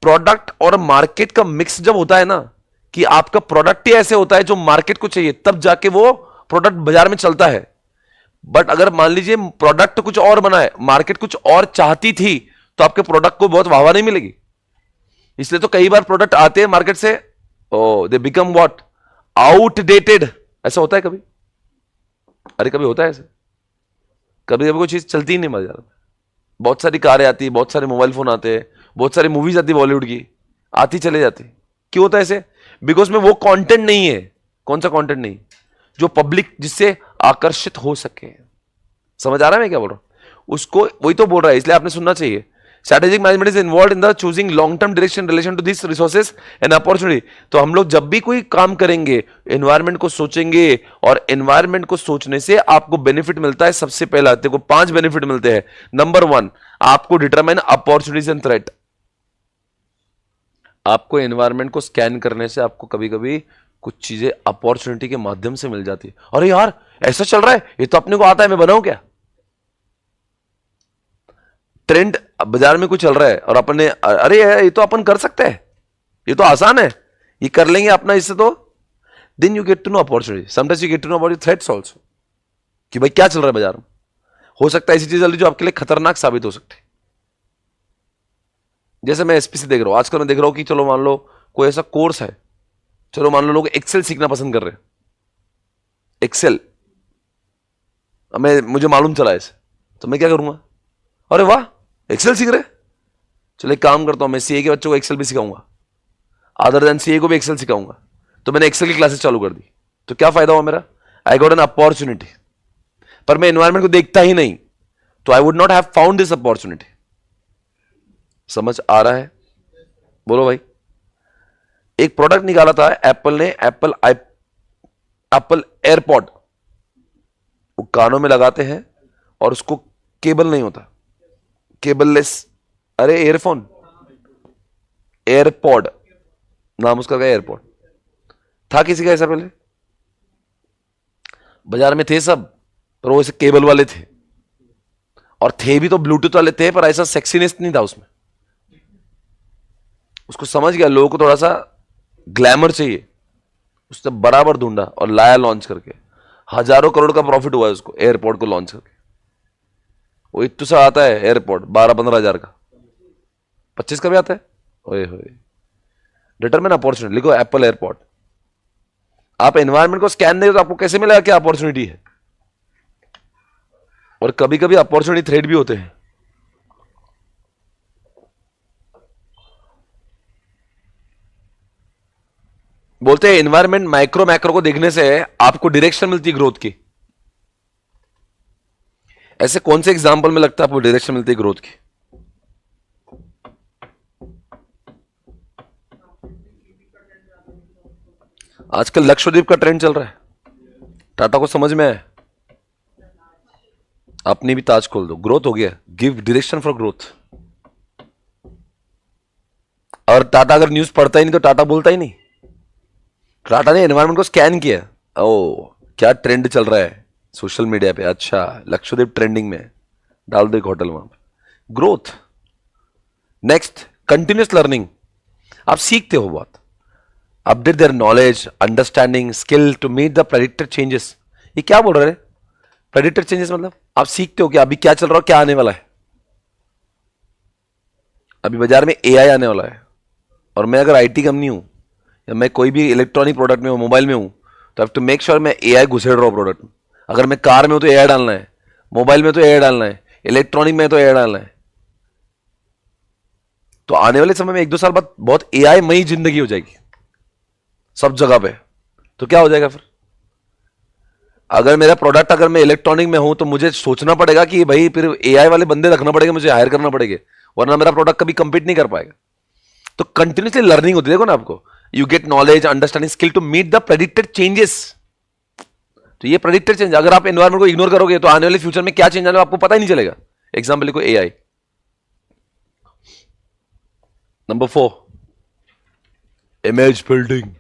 प्रोडक्ट और मार्केट का मिक्स जब होता है ना, कि आपका प्रोडक्ट ही ऐसे होता है जो मार्केट को चाहिए, तब जाके वो प्रोडक्ट बाजार में चलता है। बट अगर मान लीजिए प्रोडक्ट कुछ और बना है, मार्केट कुछ और चाहती थी, तो आपके प्रोडक्ट को बहुत वाहवा नहीं मिलेगी। इसलिए तो कई बार प्रोडक्ट आते हैं मार्केट से, ओ दे बिकम व्हाट, आउटडेटेड। ऐसा होता है कभी? अरे कभी होता है ऐसे? कभी कभी कोई चीज चलती ही नहीं बाजार में। बहुत सारी कारें आती है, बहुत सारे मोबाइल फोन आते हैं, बहुत सारी मूवीज आती है बॉलीवुड की, आती चले जाती। क्यों होता है ऐसे? बिकॉज में वो कंटेंट नहीं है। कौन सा कंटेंट नहीं? जो पब्लिक जिससे आकर्षित हो सके। समझ आ रहा है मैं क्या बोल रहा हूं? उसको वही तो बोल रहा है, इसलिए आपने सुनना चाहिए। Strategic management is involve in the choosing long term direction relation to this resources and opportunity. तो हम लोग जब भी कोई काम करेंगे, एनवायरनमेंट को सोचेंगे, और एनवायरनमेंट को सोचने से आपको बेनिफिट मिलता है। सबसे पहला देखो 5 बेनिफिट मिलते हैं। नंबर 1, आपको डिटरमाइन अपॉर्चुनिटीज एंड थ्रेट। आपको एनवायरनमेंट को स्कैन करने से आपको कभी कभी कुछ चीजें अपॉर्चुनिटी के माध्यम से मिल जाती है। अरे यार ऐसा चल रहा है, ये तो अपने को आता है, मैं बनाऊं क्या? ट्रेंड बाजार में कुछ चल रहा है और अपन ने, अरे ये तो अपन कर सकते हैं, ये तो आसान है, ये कर लेंगे अपना इससे। तो then you get to know opportunity, sometimes you get to know about threats also, कि भाई क्या चल रहा है बाजार में। हो सकता है ऐसी चीज चल रही जो आपके लिए खतरनाक साबित हो सकती है। जैसे मैं एसपीसी देख रहा हूं, आजकल मैं देख रहा हूं कि चलो मान लो कोई ऐसा कोर्स है, चलो मान लो लोग एक्सेल सीखना पसंद कर रहे हैं। एक्सेल मुझे मालूम चला ऐसे, तो मैं क्या करूंगा? अरे वाह एक्सेल सीख रहे, चलो एक काम करता हूं, मैं सीए के बच्चों को एक्सेल भी सिखाऊंगा, अदर देन सीए को भी एक्सेल सिखाऊंगा। तो मैंने एक्सेल की क्लासेस चालू कर दी, तो क्या फायदा हुआ मेरा? I got an opportunity. पर मैं एनवायरमेंट को देखता ही नहीं, तो I would not have found this opportunity. समझ आ रहा है? बोलो भाई। एक प्रोडक्ट निकाला था एप्पल ने, एप्पल एयरपॉड। वो कानों में लगाते हैं और उसको केबल नहीं होता, केबललेस, अरे एयरफोन, एयरपॉड, नाम उसका क्या, एयरपॉड था किसी का ऐसा पहले? बाजार में थे सब, पर वो ऐसे केबल वाले थे, और थे भी तो ब्लूटूथ वाले थे, पर ऐसा सेक्सीनेस नहीं था उसमें। उसको समझ गया लोगों को थोड़ा सा ग्लैमर चाहिए, उसने बराबर ढूंढा और लाया लॉन्च करके। हजारों करोड़ का प्रॉफिट हुआ है उसको एयरपोर्ट को लॉन्च करके। वो इतने सा आता है एयरपोर्ट, 12-15 हजार का, 25 का भी आता है। ओए होए, डिटरमिन अपॉर्चुनिटी लिखो, एप्पल एयरपोर्ट। आप एनवायरमेंट को स्कैन नहीं हो तो आपको कैसे मिलेगा क्या अपॉर्चुनिटी है? और कभी कभी अपॉर्चुनिटी थ्रेड भी होते हैं। बोलते हैं एनवायरमेंट माइक्रो मैक्रो को देखने से आपको डायरेक्शन मिलती है ग्रोथ की। ऐसे कौन से एग्जांपल में लगता है आपको डायरेक्शन मिलती है ग्रोथ की? आजकल लक्षद्वीप का ट्रेंड चल रहा है, टाटा को समझ में है, अपनी भी ताज खोल दो, ग्रोथ हो गया, गिव डायरेक्शन फॉर ग्रोथ। और टाटा अगर न्यूज पढ़ता ही नहीं तो टाटा बोलता ही नहीं। टाटा ने एनवायरमेंट को स्कैन किया, ओ क्या ट्रेंड चल रहा है सोशल मीडिया पे, अच्छा लक्षद्वीप ट्रेंडिंग में, डाल दो एक होटल वहां पे, ग्रोथ। नेक्स्ट, कंटिन्यूस लर्निंग, आप सीखते हो बहुत, update their knowledge, understanding, skill to meet the predicted changes. ये क्या बोल रहे हैं प्रेडिक्टेड चेंजेस? मतलब आप सीखते हो कि अभी क्या चल रहा है, क्या आने वाला है। अभी बाजार में एआई आने वाला है, और मैं अगर आईटी कंपनी हूं या मैं कोई भी इलेक्ट्रॉनिक प्रोडक्ट में हूं, मोबाइल में हूं, तो हैव टू मेक श्योर मैं एआई घुसेड़ रहा हूं प्रोडक्ट में। अगर मैं कार में हूं तो एआई डालना है, मोबाइल में तो एआई डालना है, इलेक्ट्रॉनिक में तो एआई डालना है। तो आने वाले समय में 1-2 साल बाद बहुत एआई मई जिंदगी हो जाएगी सब जगह पे। तो क्या हो जाएगा फिर? अगर मेरा प्रोडक्ट, अगर मैं इलेक्ट्रॉनिक में हूं तो मुझे सोचना पड़ेगा कि भाई फिर एआई वाले बंदे रखना पड़ेगा, मुझे हायर करना पड़ेगा, वरना मेरा प्रोडक्ट कभी कंपीट नहीं कर पाएगा। तो कंटिन्यूसली लर्निंग होती है, देखो ना आपको, you get knowledge, understanding, skill to meet the predicted changes. तो ये प्रेडिक्टेड चेंज, अगर आप एनवायरमेंट को इग्नोर करोगे तो आने वाले फ्यूचर में क्या चेंज आने आपको पता ही नहीं चलेगा। एग्जाम्पल लिखो, एआई। Number 4, image building.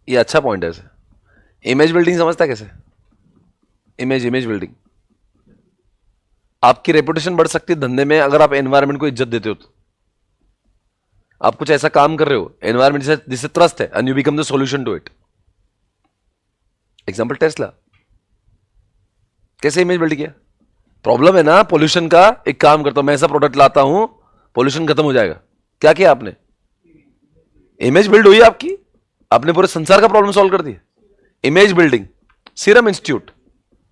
ये अच्छा पॉइंट है। इमेज बिल्डिंग समझता है कैसे? इमेज बिल्डिंग, आपकी रेपुटेशन बढ़ सकती है धंधे में अगर आप एनवायरमेंट को इज्जत देते हो तो। आप कुछ ऐसा काम कर रहे हो एनवायरमेंट जिससे त्रस्त है, and you become the solution to it. Example Tesla, कैसे इमेज बिल्ड किया? प्रॉब्लम है ना पोल्यूशन का, एक काम करता हूं मैं, ऐसा प्रोडक्ट लाता हूं पोल्यूशन खत्म हो जाएगा। क्या किया आपने? इमेज बिल्ड हुई आपकी, आपने पूरे संसार का प्रॉब्लम सॉल्व कर दिया। Image building. सीरम इंस्टीट्यूट,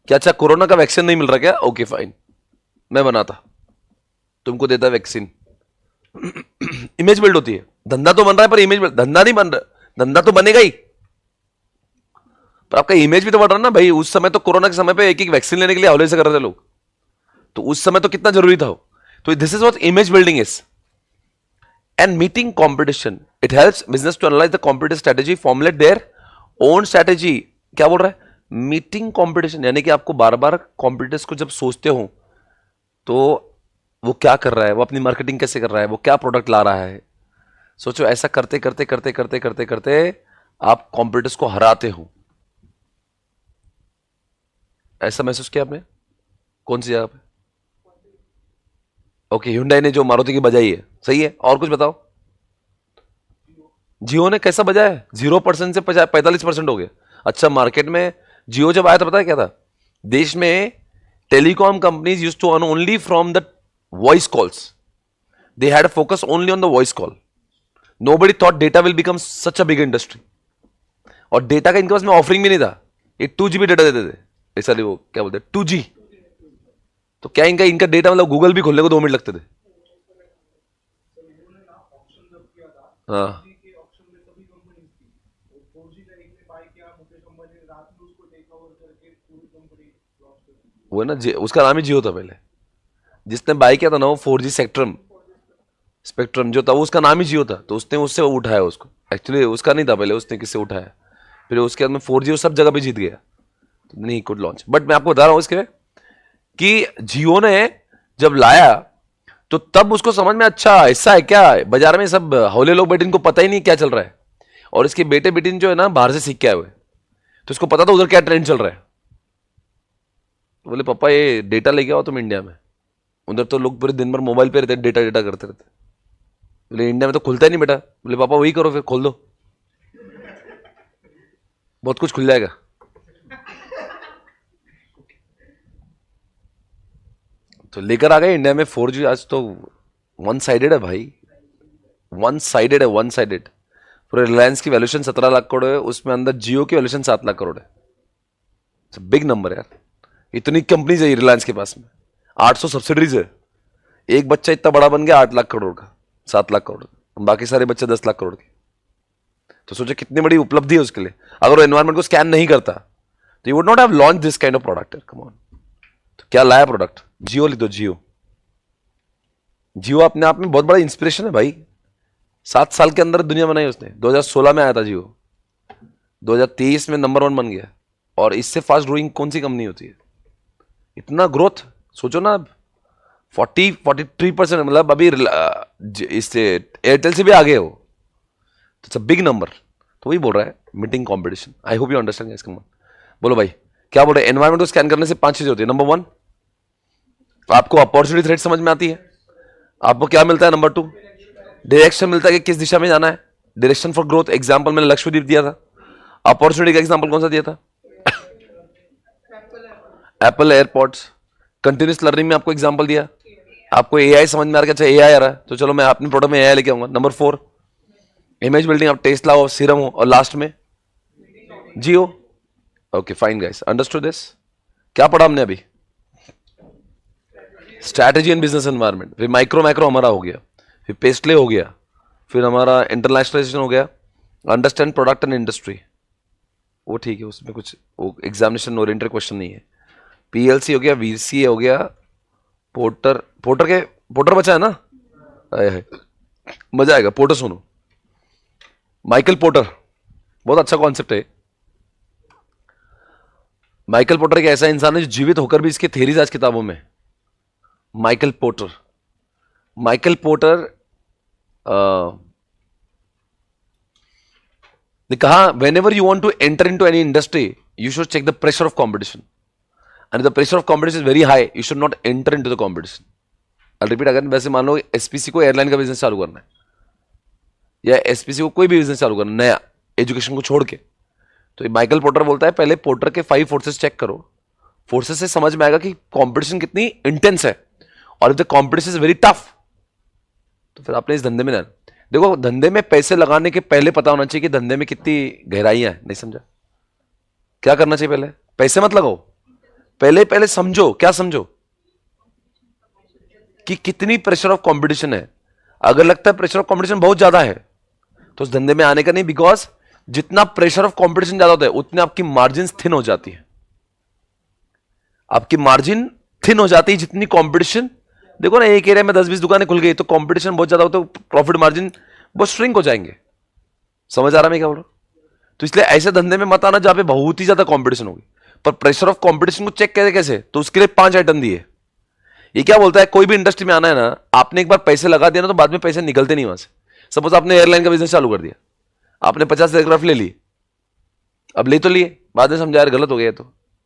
क्या अच्छा कोरोना का वैक्सीन नहीं मिल रहा क्या? ओके फाइन, मैं बनाता, तुमको देता वैक्सीन। इमेज बिल्ड होती है। धंधा तो बन रहा है पर इमेज, धंधा नहीं बन रहा, धंधा तो बनेगा ही पर आपका इमेज भी तो बढ़ रहा है ना भाई। उस समय तो कोरोना के समय पे एक एक वैक्सीन लेने के लिए हौले से कर रहे थे लोग, तो उस समय तो कितना जरूरी था वो। तो this is what image building is. And meeting competition, it helps business to analyse the competitive strategy, formulate their own strategy. क्या बोल रहा है? मीटिंग कंपटीशन, यानी कि आपको बार बार कॉम्पिटिटर्स को जब सोचते हो तो वो क्या कर रहा है, वो अपनी मार्केटिंग कैसे कर रहा है, वो क्या प्रोडक्ट ला रहा है। सोचो ऐसा करते करते करते करते करते करते आप कॉम्पिटिटर्स को हराते हो। ऐसा महसूस किया आपने? कौन सी जगह पे? ओके, Hyundai ने जो मारुति की बजाई है, सही है। और कुछ बताओ। जियो ने कैसा बजाया? 0% से 45% हो गया। अच्छा, मार्केट में जियो जब आया था पता है क्या था? देश में telecom companies used to earn only from the voice calls, they had focus only on the voice call. Nobody thought data will become such a big industry. और डेटा का इनके पास में ऑफरिंग भी नहीं था, ये 2 GB डेटा देते थे। ऐसा वो क्या बोलते हैं 2G। तो क्या इनका इनका डेटा मतलब गूगल भी खोलने को 2 मिनट लगते थे। हाँ, वो है ना उसका नाम ही जियो था पहले। जिसने बाय किया था ना वो 4G स्पेक्ट्रम, स्पेक्ट्रम जो था वो उसका नाम ही जियो था, तो उसने उससे उठाया उसको। एक्चुअली उसका नहीं था पहले, उसने किससे उठाया, फिर उसके बाद में 4G वो सब जगह पे जीत गया। नहीं कुड लॉन्च, बट मैं आपको बता रहा हूं इसके कि जियो ने जब लाया तो तब उसको समझ में अच्छा ऐसा है क्या, बाजार में सब हौले लोग बैठे, इनको पता ही नहीं क्या चल रहा है, और इसके बेटे बेटी जो है ना बाहर से सीख के आए हुए, तो इसको पता था उधर क्या ट्रेंड चल रहा है। तो बोले पापा ये डेटा लेके आओ तुम इंडिया में, उधर तो लोग पूरे दिन भर मोबाइल पे रहते, डेटा डेटा करते रहते। बोले इंडिया में तो खुलता ही नहीं बेटा। बोले पापा वही करो फिर, खोल दो, बहुत कुछ खुल जाएगा। तो लेकर आ गए इंडिया में 4G। आज तो वन साइडेड है भाई, वन साइडेड है, वन साइडेड। पूरे रिलायंस की वैल्यूएशन 17 लाख करोड़ है, उसमें अंदर जियो की वैल्यूएशन 7 लाख करोड़ है। बिग नंबर है यार, इतनी कंपनीज है रिलायंस के पास में, 800 सब्सिडरीज है। एक बच्चा इतना बड़ा बन गया 8 लाख करोड़ का, 7 लाख करोड़ का, बाकी सारे बच्चे 10 लाख करोड़ के। तो सोचो कितनी बड़ी उपलब्धि है उसके लिए। अगर वो एनवायरमेंट को स्कैन नहीं करता तो you would not have launch this kind of product. Come on, तो क्या लाया प्रोडक्ट? जियो लिख दो, जियो। जियो अपने आप में बहुत बड़ा इंस्पिरेशन है भाई। 7 साल के अंदर दुनिया बनाई उसने। 2016 में आया था जियो, 2023 में नंबर 1 बन गया। और इससे फास्ट ग्रोइंग कौन सी कंपनी होती है? इतना ग्रोथ सोचो ना, 43%, मतलब अभी इससे एयरटेल से भी आगे हो, तो इट्स अ बिग नंबर। तो वही बोल रहा है, meeting competition. I hope you understand guys. Come on, बोलो भाई क्या बोल रहे हैं? एनवायरमेंट को स्कैन करने से 5 चीजें होती है। नंबर 1, आपको अपॉर्चुनिटी थ्रेट समझ में आती है। आपको क्या मिलता है? नंबर 2, डायरेक्शन मिलता है कि किस दिशा में जाना है, डायरेक्शन फॉर ग्रोथ। एग्जांपल मैंने लक्षद्वीप दिया था। अपॉर्चुनिटी का एग्जांपल कौन सा दिया था? Apple AirPods. कंटिन्यूस लर्निंग में आपको एग्जांपल दिया। आपको एआई समझ में आ रहा है, अच्छा एआई आ रहा है तो चलो मैं अपने प्रोडक्ट में एआई लेके आऊंगा। नंबर 4, इमेज बिल्डिंग, आप टेस्ला हो, सीरम हो, और लास्ट में Jio. Okay fine guys, understood this. क्या पढ़ा हमने अभी? Strategy and business environment. फिर माइक्रो मैक्रो हमारा हो गया, फिर पेस्टले हो गया, फिर हमारा इंटरनेशनलाइजेशन हो गया, अंडरस्टैंड प्रोडक्ट एंड इंडस्ट्री। वो ठीक है, उसमें कुछ वो एग्जामिनेशन ओरिएंटेड क्वेश्चन नहीं है। पीएलसी हो गया, वीसीए हो गया, पोर्टर बचा है ना? है मजा आएगा। पोर्टर सुनो, माइकल पोर्टर बहुत अच्छा कॉन्सेप्ट है। माइकल पोर्टर एक ऐसा इंसान है जो जीवित होकर भी इसके थेरीज आज किताबों में। माइकल पोर्टर ने कहा, whenever you want to enter into any industry you should check the pressure of competition, and the pressure of competition is very high, you should not enter into the competition. I repeat, अगर वैसे मान लो SPC को airline का business चालू करना है, या एसपीसी को कोई भी बिजनेस चालू करना नया, एजुकेशन को छोड़ के, तो माइकल पोर्टर बोलता है पहले पोर्टर के 5 फोर्सेस चेक करो। फोर्सेस से समझ में आएगा कि कंपटीशन कितनी इंटेंस है, और if the competition is very tough तो फिर आपने इस धंधे में ना। देखो, धंधे में पैसे लगाने के पहले पता होना चाहिए कि धंधे में कितनी गहराइयां है। नहीं समझा? क्या करना चाहिए? पहले पैसे मत लगाओ, पहले समझो। क्या समझो? कि कितनी प्रेशर ऑफ कंपटीशन है। अगर लगता है प्रेशर ऑफ कंपटीशन बहुत ज्यादा है तो उस धंधे में आने का नहीं, बिकॉज जितना प्रेशर ऑफ कंपटीशन ज्यादा होता है उतनी आपकी मार्जिन थिन हो जाती है। आपकी मार्जिन थिन हो जाती है जितनी कंपटीशन। देखो ना, एक एरिया में 10-20 दुकानें खुल गई तो कंपटीशन बहुत ज्यादा होता है, प्रॉफिट मार्जिन बहुत श्रिंक हो जाएंगे। समझ आ रहा है मैं क्या बोल रहा हूं? तो इसलिए ऐसे धंधे में मत आना जहां पे बहुत ही ज्यादा कंपटीशन होगी। पर प्रेशर ऑफ कंपटीशन को चेक करें कैसे? तो उसके लिए 5 आइटम दिए। ये क्या बोलता है, कोई भी इंडस्ट्री में आना है ना, आपने एक बार पैसे लगा दिया ना तो बाद में पैसे निकलते नहीं वहां से। सपोज आपने एयरलाइन का बिजनेस चालू कर दिया, आपने 50 एयरक्राफ्ट ले लिए, अब ले तो लिए, बाद में समझा यार गलत हो गया, तो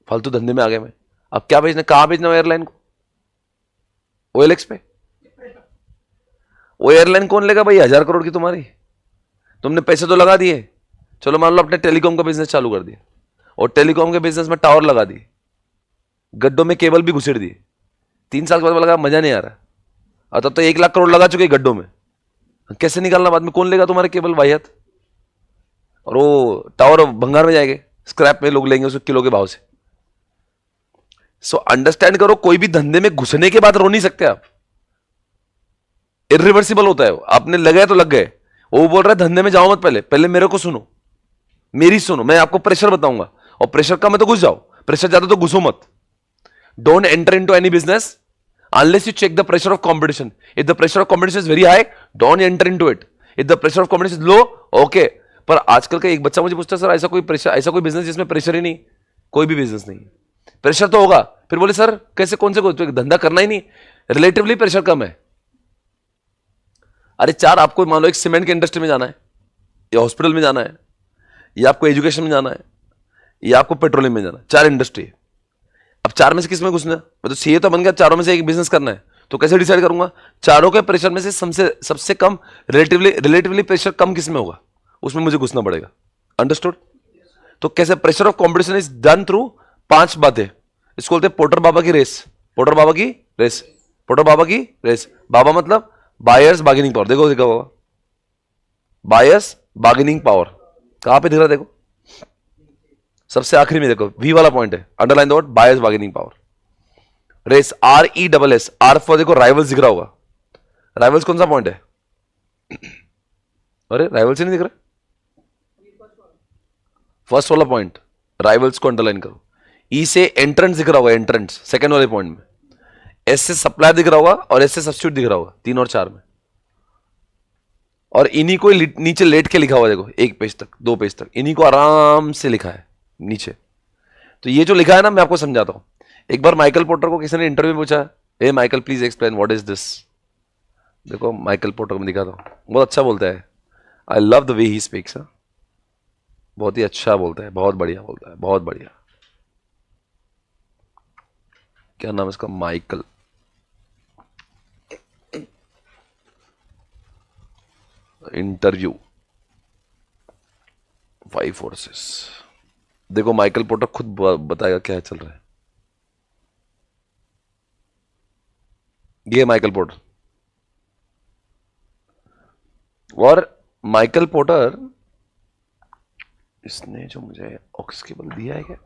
फालतू धंधे में आ गए मैं। अब क्या भेजना, कहां भेजना एयरलाइन को? OLX पे। वो एयरलाइन कौन लेगा भाई 1000 करोड़ की तुम्हारी? तुमने पैसे तो लगा दिए। चलो मान लो आपने टेलीकॉम का बिजनेस चालू कर दिया, और टेलीकॉम के बिजनेस में टावर लगा दिए, गड्ढों में केबल भी घुसेड़ दिए। 3 साल के बाद लगा मजा नहीं आ रहा, और तब तो 1 लाख करोड़ लगा चुके गड्ढों में। कैसे निकालना बाद में? कौन लेगा तुम्हारे केबल वाहियात? और वो टावर भंगार में जाएंगे, स्क्रैप में लोग लेंगे उसको किलो के भाव से। सो अंडरस्टैंड करो, कोई भी धंधे में घुसने के बाद रो नहीं सकते आप। इरिवर्सिबल होता है वो। आपने लगाया तो लग गए। वो बोल रहा है धंधे में जाओ मत, पहले मेरे को सुनो, मेरी सुनो, मैं आपको प्रेशर बताऊंगा, और प्रेशर कम है तो घुस जाओ, प्रेशर ज्यादा तो घुसो मत। Don't enter into any business unless you check the pressure of competition. If the pressure of competition is very high, don't enter into it. If the pressure of competition is low, okay. पर आजकल का एक बच्चा मुझे पूछता है, sir ऐसा कोई प्रेशर, ऐसा कोई बिजनेस जिसमें प्रेशर ही नहीं, कोई भी बिजनेस नहीं है। प्रेशर तो होगा। फिर बोले सर कैसे, कौन से तो धंधा करना ही नहीं, रिलेटिवली प्रेशर कम है। अरे चार, आपको मान लो एक सीमेंट की इंडस्ट्री में जाना है, या हॉस्पिटल में जाना है, या आपको एजुकेशन में जाना है, या आपको पेट्रोलियम में जाना है, चार इंडस्ट्री है। अब चार में से किस में घुसना है? मैं तो सीए तो बन गया, चारों में से एक बिजनेस करना है, तो कैसे डिसाइड करूंगा? चारों के प्रेशर में से सबसे कम रिलेटिवली प्रेशर कम किस में होगा, उसमें मुझे घुसना पड़ेगा। अंडरस्टूड? तो कैसे pressure of competition is done through 5 बातें। इसको बोलते हैं पोटर बाबा की रेस। पोटर बाबा की रेस, पोटर बाबा की रेस। बाबा मतलब बायर्स बार्गेनिंग पावर। देखो देखो बाबा, बायर्स बार्गेनिंग पावर कहां पे दिख रहा है? देखो सबसे आखिरी में देखो, वी वाला पॉइंट है, underline the word buyers bargaining power. रेस, RESS, आर फॉर देखो राइवल्स दिख रहा होगा। राइवल्स कौन सा पॉइंट है? अरे राइवल्स ही नहीं दिख रहा। फर्स्ट वाला पॉइंट, राइवल्स को अंडरलाइन करो। ई से एंट्रेंस दिख रहा होगा, एंट्रेंस सेकंड वाले पॉइंट में। एस से सप्लायर दिख रहा होगा, और एस से सब्स्टिट्यूट दिख रहा होगा, 3 और 4 में। और इन्हीं को नीचे लेट के लिखा हुआ, देखो 1 पेज तक 2 पेज तक इन्हीं को आराम से लिखा है नीचे। तो ये जो लिखा है ना, मैं आपको समझाता हूं। एक बार माइकल पोर्टर को किसी ने इंटरव्यू में पूछा, ए Michael please explain what is this. देखो माइकल पोर्टर को मैं दिखाता हूं, बहुत अच्छा बोलता है। I love the way he speaks. बहुत ही अच्छा बोलता है, बहुत बढ़िया बोलता है, बहुत बढ़िया। क्या नाम है इसका? माइकल। Interview 5 forces. देखो माइकल पोर्टर खुद बताएगा क्या चल रहा है। ये माइकल पोर्टर। और माइकल पोर्टर, इसने जो मुझे ऑक्स केबल दिया है क्या?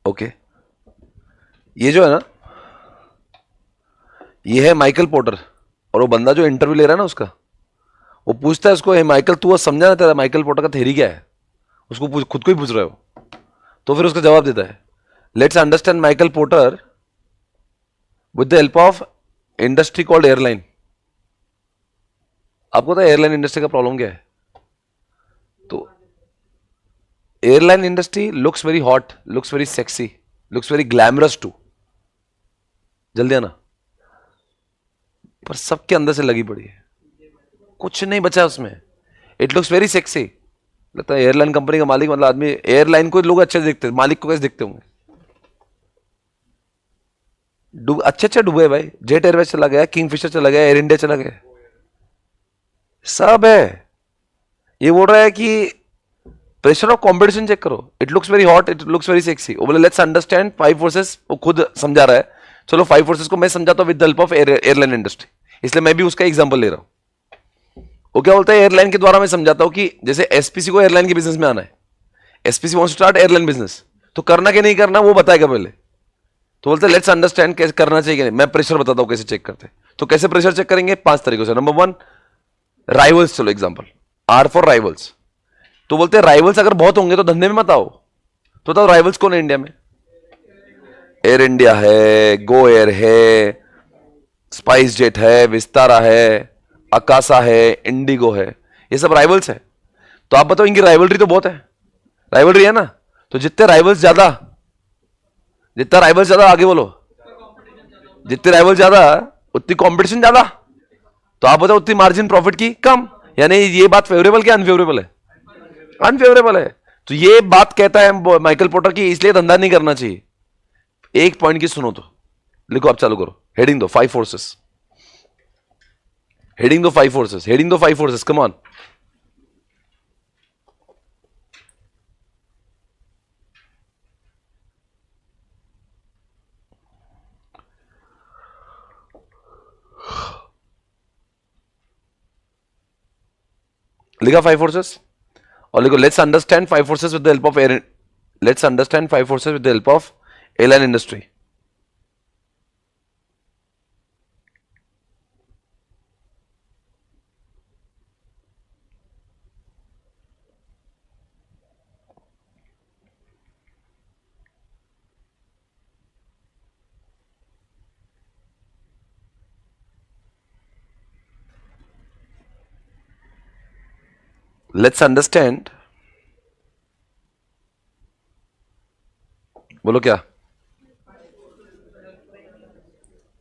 ओके, ये जो है ना, ये है माइकल पोर्टर। और वो बंदा जो इंटरव्यू ले रहा है ना उसका, वो पूछता है उसको, हे माइकल तू समझा ना तेरा माइकल पोर्टर का थ्योरी क्या है? उसको खुद को ही पूछ रहे हो। तो फिर उसका जवाब देता है, let's understand Michael porter with the help of industry called airline. आपको पता है एयरलाइन इंडस्ट्री का प्रॉब्लम क्या है? तो airline industry looks very hot, looks very sexy, looks very glamorous too. जल्दी आना। पर सबके अंदर से लगी पड़ी है, कुछ नहीं बचा उसमें। इट लुक्स वेरी सेक्सी, लगता है एयरलाइन कंपनी का मालिक, मतलब आदमी एयरलाइन को लोग अच्छे दिखते हैं, मालिक को कैसे दिखते होंगे? अच्छे अच्छे डूबे भाई, जेट एयरवेज चला गया, किंगफिशर चला गया, एयर इंडिया चला गया, सब है। ये बोल रहा है कि प्रेशर ऑफ कंपटीशन चेक करो, it looks very hot, it looks very sexy. वो बोले लेट्स अंडरस्टैंड 5 फोर्सेस। वो खुद समझा रहा है। चलो 5 फोर्सेस को मैं समझाता हूं with the help of airline industry, इसलिए मैं भी उसका एग्जांपल ले रहा हूं। वो क्या बोलता है, एयरलाइन के द्वारा मैं समझाता हूं कि जैसे एसपीसी को एयरलाइन के बिजनेस में आना है, SPC wants to start airline business, तो करना कि नहीं करना वो बताएगा पहले। तो बोलते हैं लेट्स अंडरस्टैंड कैसे करना चाहिए, नहीं मैं प्रेशर बताता हूं कैसे चेक करते हैं। तो कैसे प्रेशर चेक करेंगे? 5 तरीकों से। Number 1, rivals. चलो एग्जांपल, आर फॉर राइवल्स। तो बोलते हैं राइवल्स अगर बहुत होंगे तो धंधे में मत आओ। तो बताओ राइवल्स कौन है इंडिया में? एयर इंडिया है, गो एयर है, स्पाइस जेट है, विस्तारा है, अकासा है, इंडिगो है, ये सब राइवल्स है। तो आप बताओ, इनकी राइवलरी तो बहुत है, राइवलरी है ना? तो जितने राइवल्स ज्यादा, जितना राइवल्स ज्यादा, आगे बोलो, जितने राइवल्स ज्यादा उतनी कंपटीशन ज्यादा। तो आप बताओ उतनी मार्जिन प्रॉफिट की कम। यानी ये बात फेवरेबल क्या अनफेवरेबल है? अनफेवरेबल है। तो ये बात कहता है माइकल पोर्टर की, इसलिए धंधा नहीं करना चाहिए। एक पॉइंट की सुनो तो, लिखो, आप चालू करो। हेडिंग दो 5 फोर्सेस, हेडिंग दो 5 फोर्सेस, हेडिंग दो 5 फोर्सेस, कम ऑन। लिखा 5 फोर्सेस? और लिखो let's understand 5 forces with the help of air, let's understand 5 forces with the help of airline industry. Let's understand, बोलो क्या,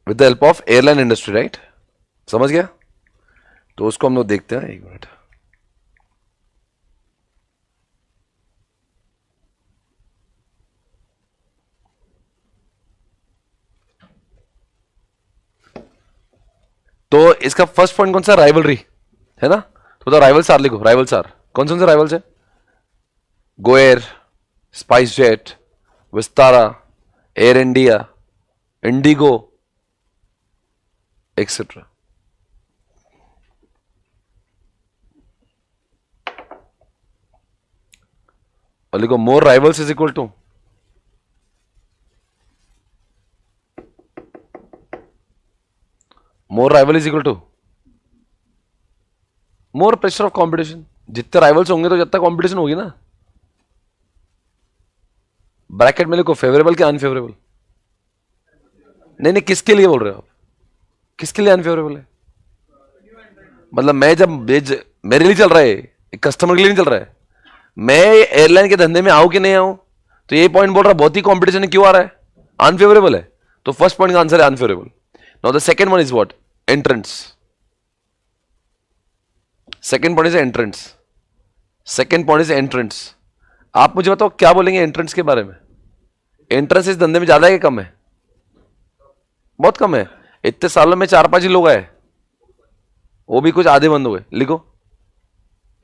with the help of airline industry, right? समझ गया? तो उसको हम लोग देखते हैं, एक मिनट। तो इसका फर्स्ट पॉइंट कौन सा? राइवलरी है ना? तो राइवल्स आर लिखो, राइवल्स आर कौन से राइवल्स है? GoAir, SpiceJet, Vistara, Air India, IndiGo, etcetera. और लिखो more rivals is equal to more rival is equal to more pressure of competition. जितने राइवल्स होंगे तो जितना कंपटीशन होगी ना। ब्रैकेट में लिखो फेवरेबल क्या अनफेवरेबल। नहीं नहीं, किसके लिए बोल रहे हो आप? किसके लिए अनफेवरेबल है? मतलब मैं जब मेरे लिए चल रहा है, कस्टमर के लिए नहीं चल रहा है। मैं एयरलाइन के धंधे में आऊं कि नहीं आऊं, तो ये पॉइंट बोल रहा बहुत ही कंपटीशन क्यों आ रहा है, अनफेवरेबल है। तो फर्स्ट पॉइंट का आंसर है unfavourable. Now the second one is what? Entrance. Second point is entrance. Second point is entrance. आप मुझे बताओ क्या बोलेंगे एंट्रेंस के बारे में? एंट्रेंस इस धंधे में ज्यादा है कि कम है? बहुत कम है। इतने सालों में 4-5 ही लोग आए, वो भी कुछ आधे बंद हुए। लिखो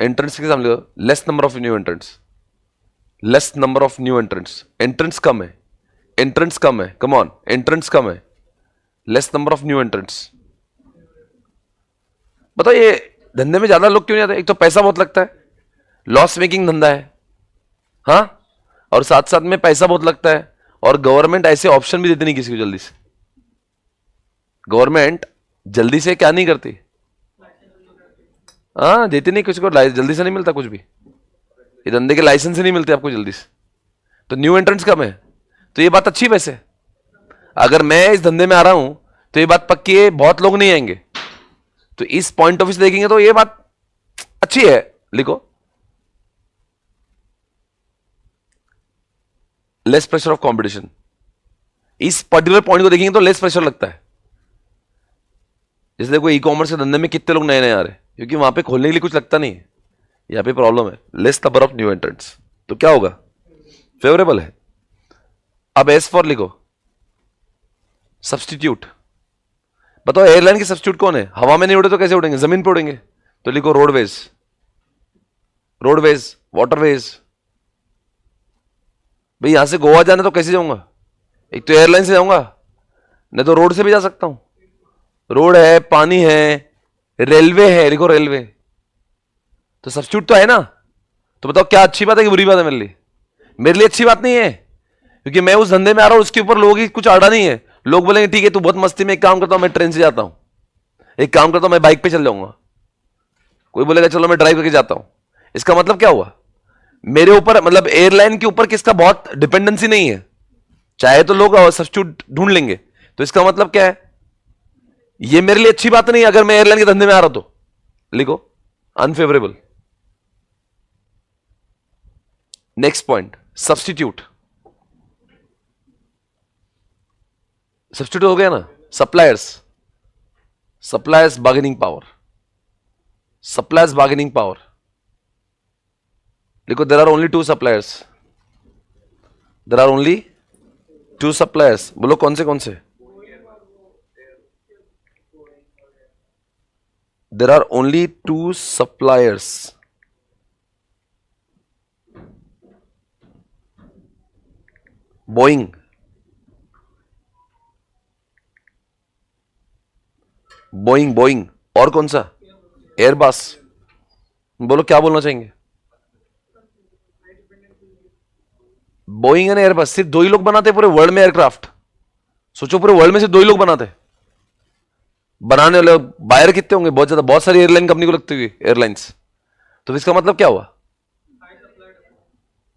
एंट्रेंस के सामने लिखो less number of new entrants. Less number of new entrants. Entrance कम है, एंट्रेंस कम है, कम ऑन, एंट्रेंस कम है, less number of new entrants. बताओ ये धंधे में ज्यादा लोग क्यों नहीं आते? एक तो पैसा बहुत लगता है, लॉस मेकिंग धंधा है, हाँ, और साथ साथ में पैसा बहुत लगता है, और गवर्नमेंट ऐसे ऑप्शन भी देती नहीं किसी को जल्दी से। गवर्नमेंट जल्दी से क्या नहीं करती, हाँ, देती नहीं किसी को, जल्दी से नहीं मिलता कुछ भी। ये धंधे के लाइसेंस ही नहीं मिलते आपको जल्दी से। तो न्यू एंट्रेंस कम है। तो ये बात अच्छी वैसे, अगर मैं इस धंधे में आ रहा हूं तो ये बात पक्की है, बहुत लोग नहीं आएंगे। तो इस पॉइंट ऑफ व्यू से देखेंगे तो ये बात अच्छी है। लिखो लेस प्रेशर ऑफ कंपटीशन। इस पर्टिकुलर पॉइंट को देखेंगे तो लेस प्रेशर लगता है। जैसे देखो ई कॉमर्स के धंधे में कितने लोग नए नए आ रहे हैं, क्योंकि वहां पे खोलने के लिए कुछ लगता नहीं है। यहां पे प्रॉब्लम है, less number of new entrants. तो क्या होगा? फेवरेबल है। अब एस फॉर लिखो सब्सटीट्यूट। बताओ एयरलाइन के सब्सटीट्यूट कौन है? हवा में नहीं उड़े तो कैसे उड़ेंगे? जमीन पे उड़ेंगे। तो लिखो रोडवेज, रोडवेज, वाटरवेज। भाई यहां से गोवा जाना तो कैसे जाऊंगा? एक तो एयरलाइन से जाऊंगा, नहीं तो रोड से भी जा सकता हूं। रोड है, पानी है, रेलवे है, लिखो रेलवे। तो सब्स्टिट्यूट तो है ना। तो बताओ क्या अच्छी बात है कि बुरी बात है मेरे लिए? मेरे लिए अच्छी बात नहीं है, क्योंकि मैं उस धंधे में आ रहा हूं, उसके ऊपर लोगों की कुछ आड़ा नहीं है। लोग बोलेंगे ठीक है तू बहुत मस्ती में, एक काम करता हूं मैं ट्रेन से जाता हूं, एक काम करता हूं मैं बाइक पे चल जाऊंगा, कोई बोलेगा चलो मैं ड्राइव करके जाता हूं। इसका मतलब क्या हुआ? मेरे ऊपर, मतलब एयरलाइन के ऊपर किसका बहुत डिपेंडेंसी नहीं है। चाहे तो लोग सब्स्टिट्यूट ढूंढ लेंगे। तो इसका मतलब क्या है? ये मेरे लिए अच्छी बात नहीं अगर मैं एयरलाइन के धंधे में आ रहा हूं तो। लिखो unfavourable. Next point substitute. Substitute हो गया ना। Suppliers, suppliers bargaining power, suppliers bargaining power. लिखो there are only 2 suppliers, there are only 2 suppliers. बोलो कौन से? There are only 2 suppliers. Boeing, Boeing और कौन सा? एयरबस। बोलो क्या बोलना चाहेंगे? बोइंग एंड एयरबस सिर्फ 2 ही लोग बनाते पूरे वर्ल्ड में एयरक्राफ्ट। सोचो पूरे वर्ल्ड में सिर्फ 2 ही लोग बनाते। बनाने वाले बायर कितने होंगे? बहुत ज्यादा, बहुत सारी एयरलाइन कंपनी को लगती हुई एयरलाइंस। तो इसका मतलब क्या हुआ?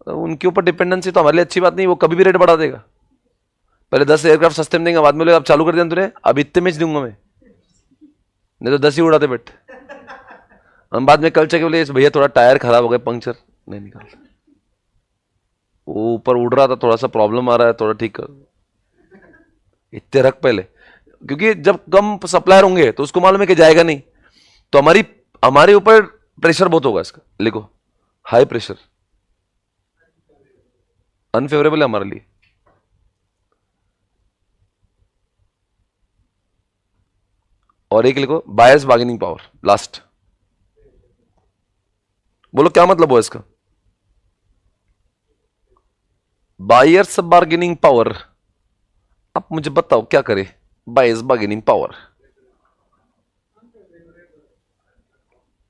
उनके ऊपर डिपेंडेंसी तो हमारे लिए अच्छी बात नहीं। वो कभी भी रेट बढ़ा देगा। पहले 10 एयरक्राफ्ट सस्ते में देंगे, बाद में आप चालू कर दिया तूने, अब इतने में दूंगा मैं, नहीं तो 10 ही उड़ाते बैठते। हम बाद में कल चेक बोले भैया थोड़ा टायर खराब हो गया, पंक्चर नहीं निकालता, वो ऊपर उड़ रहा था, थोड़ा सा प्रॉब्लम आ रहा है, थोड़ा ठीक कर, इतने रख पहले, क्योंकि जब कम सप्लायर होंगे तो उसको मालूम है कि जाएगा नहीं, तो हमारे ऊपर प्रेशर बहुत होगा इसका, लिखो हाई प्रेशर, अनफेवरेबल है हमारे लिए। और एक लिखो बायर्स बार्गेनिंग पावर, लास्ट, बोलो क्या मतलब हुआ इसका, बायर्स बार्गेनिंग पावर, अब मुझे बताओ क्या करे, बायर्स बार्गेनिंग पावर,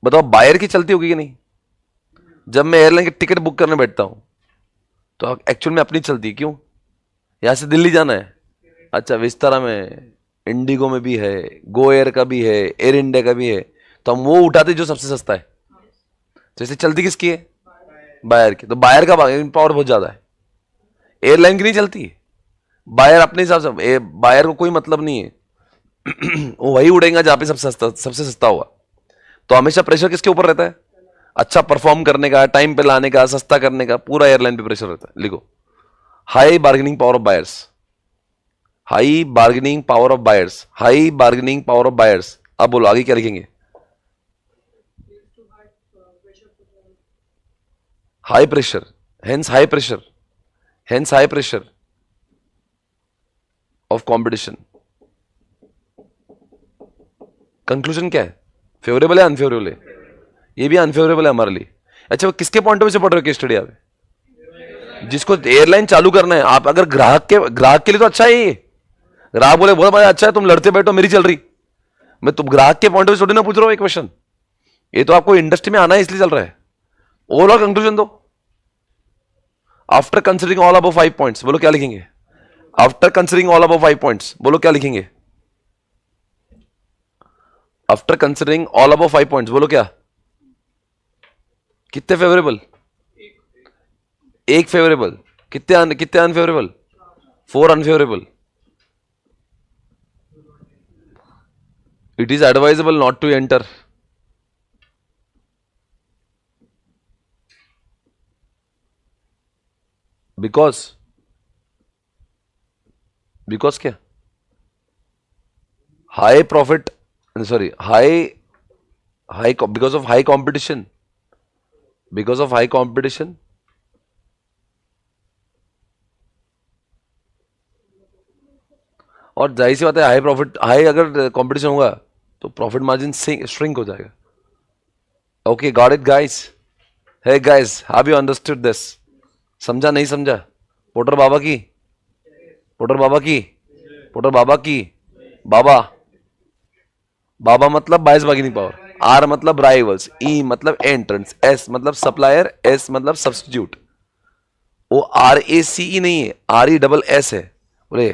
बताओ बायर की चलती होगी कि नहीं, जब मैं एयरलाइन की टिकट बुक करने बैठता हूं तो एक्चुअल में अपनी चलती है, क्यों, यहां से दिल्ली जाना है, अच्छा विस्तारा में, इंडिगो में भी है, गो एयर का भी है, एयर इंडिया का भी है, तो हम वो उठाते जो सबसे सस्ता है, तो इसे चलती किसकी है, बायर की, तो बायर का पावर बहुत ज्यादा है, एयरलाइन की नहीं चलती, बायर अपने हिसाब से, बायर को कोई मतलब नहीं है, वो वही उड़ेगा जहां पे सबसे सस्ता होगा, तो हमेशा प्रेशर किसके ऊपर रहता है, अच्छा परफॉर्म करने का, टाइम पे लाने का, सस्ता करने का, पूरा एयरलाइन पे प्रेशर रहता है, लिखो high bargaining power of buyers, high bargaining power of buyers, high bargaining power of buyers, अब बोलो आगे क्या लिखेंगे, high pressure, hence high pressure, hence high pressure of competition, conclusion क्या है, फेवरेबल है अनफेवरेबल है, ये भी अनफेवरेबल है हमारे लिए। अच्छा वो किसके पॉइंट ऑफ व्यू से पढ़ रहे हो केस स्टडी आप, जिसको एयरलाइन चालू करना है, आप अगर ग्राहक के लिए तो अच्छा है ये, ग्राहक बोले बहुत भाई अच्छा है, तुम लड़ते बैठो मेरी चल रही, मैं तुम ग्राहक के पॉइंट ऑफ व्यू थोड़ी ना पूछ रहा हूं एक क्वेश्चन, ये तो आपको इंडस्ट्री में आना है इसलिए चल रहा है। ओवरऑल कंक्लूजन दो, after considering all above 5 points, बोलो क्या लिखेंगे, after considering all above 5 points, बोलो क्या लिखेंगे, after considering all above 5 points, बोलो क्या, कितने फेवरेबल, एक फेवरेबल, कितने unfavourable, 4 unfavourable, it is advisable not to enter, because, because क्या, high profit, sorry high, high because of high competition, because of high competition, और जाहिर सी बात है हाई प्रॉफिट, हाई अगर कंपटीशन होगा तो प्रॉफिट मार्जिन श्रिंक हो जाएगा। Okay got it guys, hey guys have you understood this, समझा नहीं समझा, पोटर बाबा की, पोटर बाबा की, पोटर बाबा की, बाबा, बाबा मतलब बायस बार्गेनिंग पावर, आर मतलब राइवल्स, ई मतलब एंट्रेंस, एस मतलब सप्लायर, एस मतलब सब्स्टिट्यूट, वो RACE नहीं है, RE SS है, बोले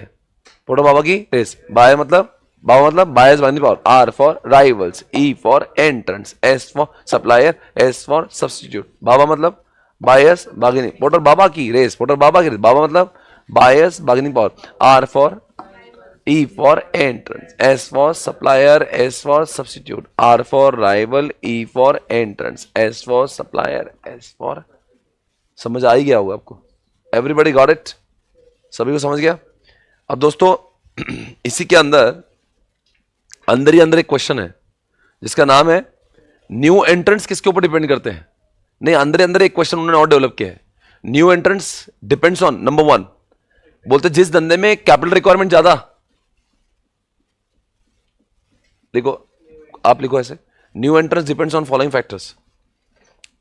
पोटर बाबा की रेस, बाय मतलब, बाबा मतलब buyers bargaining power, R for rivals, E for entrance, S for supplier, S for substitute, बाबा मतलब बायस बार्गेनिंग, पोटर बाबा की रेस, पोटर बाबा की रेस, बाबा मतलब buyers bargaining power, R for, E for entrance, S for supplier, S for substitute, R for rival, E for entrance, S for supplier, S for, समझ आ ही गया होगा आपको, एवरीबॉडी गॉट इट, सभी को समझ गया। अब दोस्तों इसी के अंदर अंदर ही अंदर एक क्वेश्चन है जिसका नाम है न्यू एंट्रेंट्स किसके ऊपर डिपेंड करते हैं, नहीं अंदर अंदर एक क्वेश्चन उन्होंने और डेवलप किया है, new entrants depends on, number 1 बोलते जिस धंधे में कैपिटल रिक्वायरमेंट ज्यादा, देखो आप लिखो ऐसे, new entrance depends on following factors,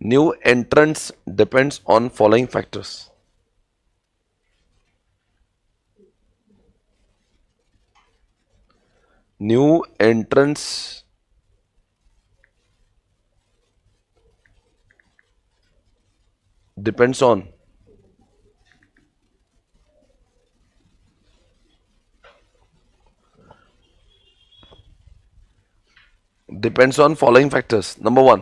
new entrance depends on following factors, new entrance depends on following factors, number 1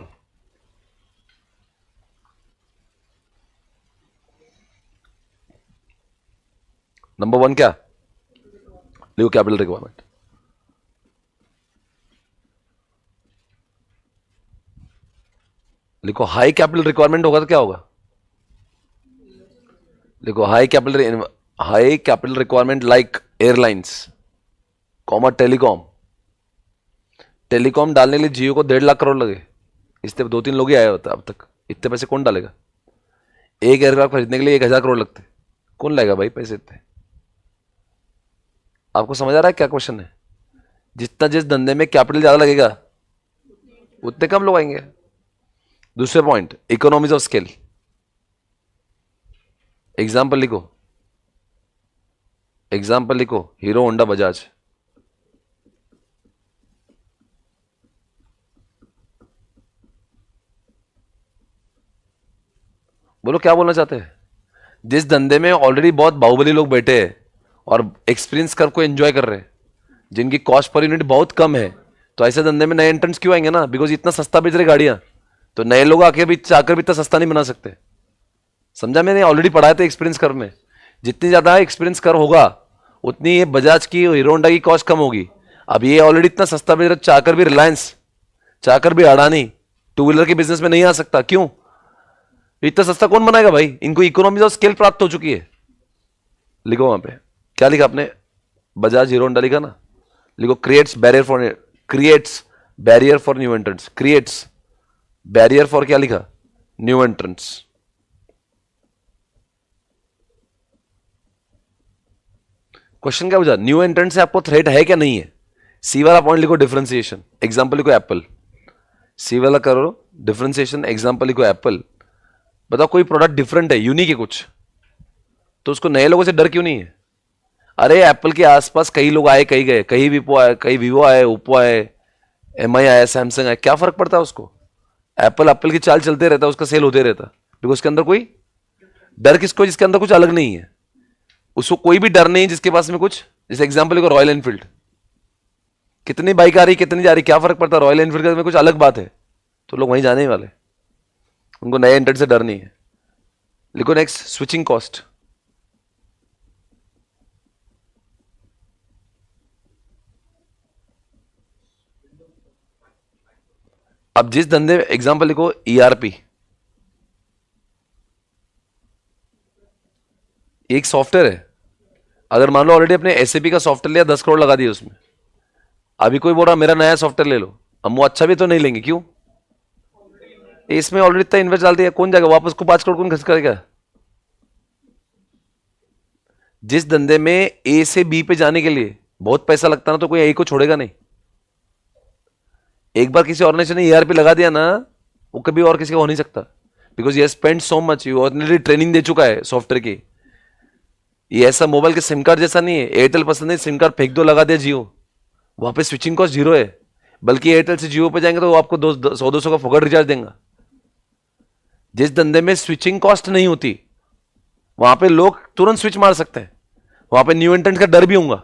number 1 क्या लिखो, कैपिटल रिक्वायरमेंट, लिखो हाई कैपिटल रिक्वायरमेंट होगा तो क्या होगा? लिखो high capital requirement like airlines, comma telecom. Telecom डालने के लिए जियो को 1.5 लाख करोड़ लगे, इससे 2-3 लोग ही आए होता अब तक। इतने पैसे कौन डालेगा? एक एयरक्राफ्ट खरीदने के लिए 1,000 करोड़ लगते, कौन लाएगा भाई पैसे इतने? आपको समझ आ रहा है क्या क्वेश्चन है? जिस धंधे में कैपिटल ज्यादा लगेगा उतने कम लोग आएंगे। दूसरे point, economies of scale. Example लिखो, हीरो होंडा बजाज। बोलो क्या बोलना चाहते हैं? जिस धंधे में ऑलरेडी बहुत बाहुबली लोग बैठे हैं और एक्सपीरियंस कर को एंजॉय कर रहे हैं, जिनकी कॉस्ट पर यूनिट बहुत कम है, तो ऐसे धंधे में नए एंट्रेंट्स क्यों आएंगे ना? बिकॉज इतना सस्ता बेच रहे गाड़ियां, तो नए लोग आके भी चाकर भी इतना सस्ता नहीं बना सकते। समझा? मैंने ऑलरेडी पढ़ाया था एक्सपीरियंस कर में, जितनी ज्यादा एक्सपीरियंस कर होगा उतनी ये बजाज की, हीरो होंडा की कॉस्ट कम होगी। अब ये ऑलरेडी इतना सस्ता बेच रहा, चाकर भी रिलायंस, चाकर भी अडानी टू व्हीलर के बिजनेस में नहीं आ सकता। क्यों? इतना सस्ता कौन बनाएगा भाई? इनको इकोनॉमीज ऑफ स्केल प्राप्त हो चुकी है। लिखो वहां पे क्या लिखा आपने? बजाज हीरो होंडा लिखा ना? लिखो creates barrier for new entrants. Creates barrier for क्या लिखा? New entrants. क्वेश्चन क्या पूछा? न्यू एंट्रेंट से आपको थ्रेट है क्या नहीं है? सी वाला पॉइंट लिखो डिफरेंशिएशन। एग्जांपल लिखो एप्पल। सी वाला करो डिफरेंशिएशन, एग्जांपल लिखो एप्पल। बताओ कोई प्रोडक्ट डिफरेंट है, यूनिक है कुछ, तो उसको नए लोगों से डर क्यों नहीं है? अरे एप्पल के आसपास कई लोग आए कई गए, कहीं विपो आए, कहीं वीवो आए, ओप्पो आए, एमआई आया, सैमसंग आया, क्या फर्क पड़ता है उसको? एप्पल की चाल चलते रहता है, उसका सेल होते रहता, बिकॉज उसके अंदर कोई डर किसको? जिसके अंदर कुछ अलग नहीं है, उसको कोई भी डर नहीं जिसके पास में कुछ। जैसे एग्जांपल को रॉयल एनफील्ड, कितनी बाइक आ रही कितनी जा रही, क्या फर्क पड़ता है? रॉयल एनफील्ड में कुछ अलग बात है, तो लोग वहीं जाने ही वाले, उनको नए एंट्रेंट से डर नहीं है। लिखो नेक्स्ट, स्विचिंग कॉस्ट। अब जिस धंधे में, एग्जांपल लिखो ईआरपी, एक सॉफ्टवेयर है। अगर मान लो ऑलरेडी अपने एसएपी का सॉफ्टवेयर लिया, 10 करोड़ लगा दिए उसमें, अभी कोई बोल रहा मेरा नया सॉफ्टवेयर ले लो, हम वो अच्छा भी तो नहीं लेंगे। क्यों? इसमें ऑलरेडी इतना इन्वेस्ट डाल दिया, कौन जाएगा वापस को? 5 करोड़ कौन खर्च करेगा? जिस धंधे में ए से बी पे जाने के लिए बहुत पैसा लगता ना, तो कोई ए को छोड़ेगा नहीं। एक बार किसी ऑर्गेनाइजेशन ने ईआरपी लगा दिया ना, वो कभी और किसी का हो नहीं सकता, बिकॉज ये spend so much, you already training दे चुका है सॉफ्टवेयर की। ये ऐसा मोबाइल के सिम कार्ड जैसा नहीं है, एयरटेल पसंद है सिम कार्ड फेंक दो, लगा दिया जियो, वहां पे स्विचिंग कॉस्ट 0 है। बल्कि एयरटेल से जियो पे जाएंगे तो वो आपको 100-200 का फोकट रिचार्ज देगा। जिस धंधे में स्विचिंग कॉस्ट नहीं होती, वहां पे लोग तुरंत स्विच मार सकते हैं, वहां पे न्यू एंट्रेंट का डर भी होगा।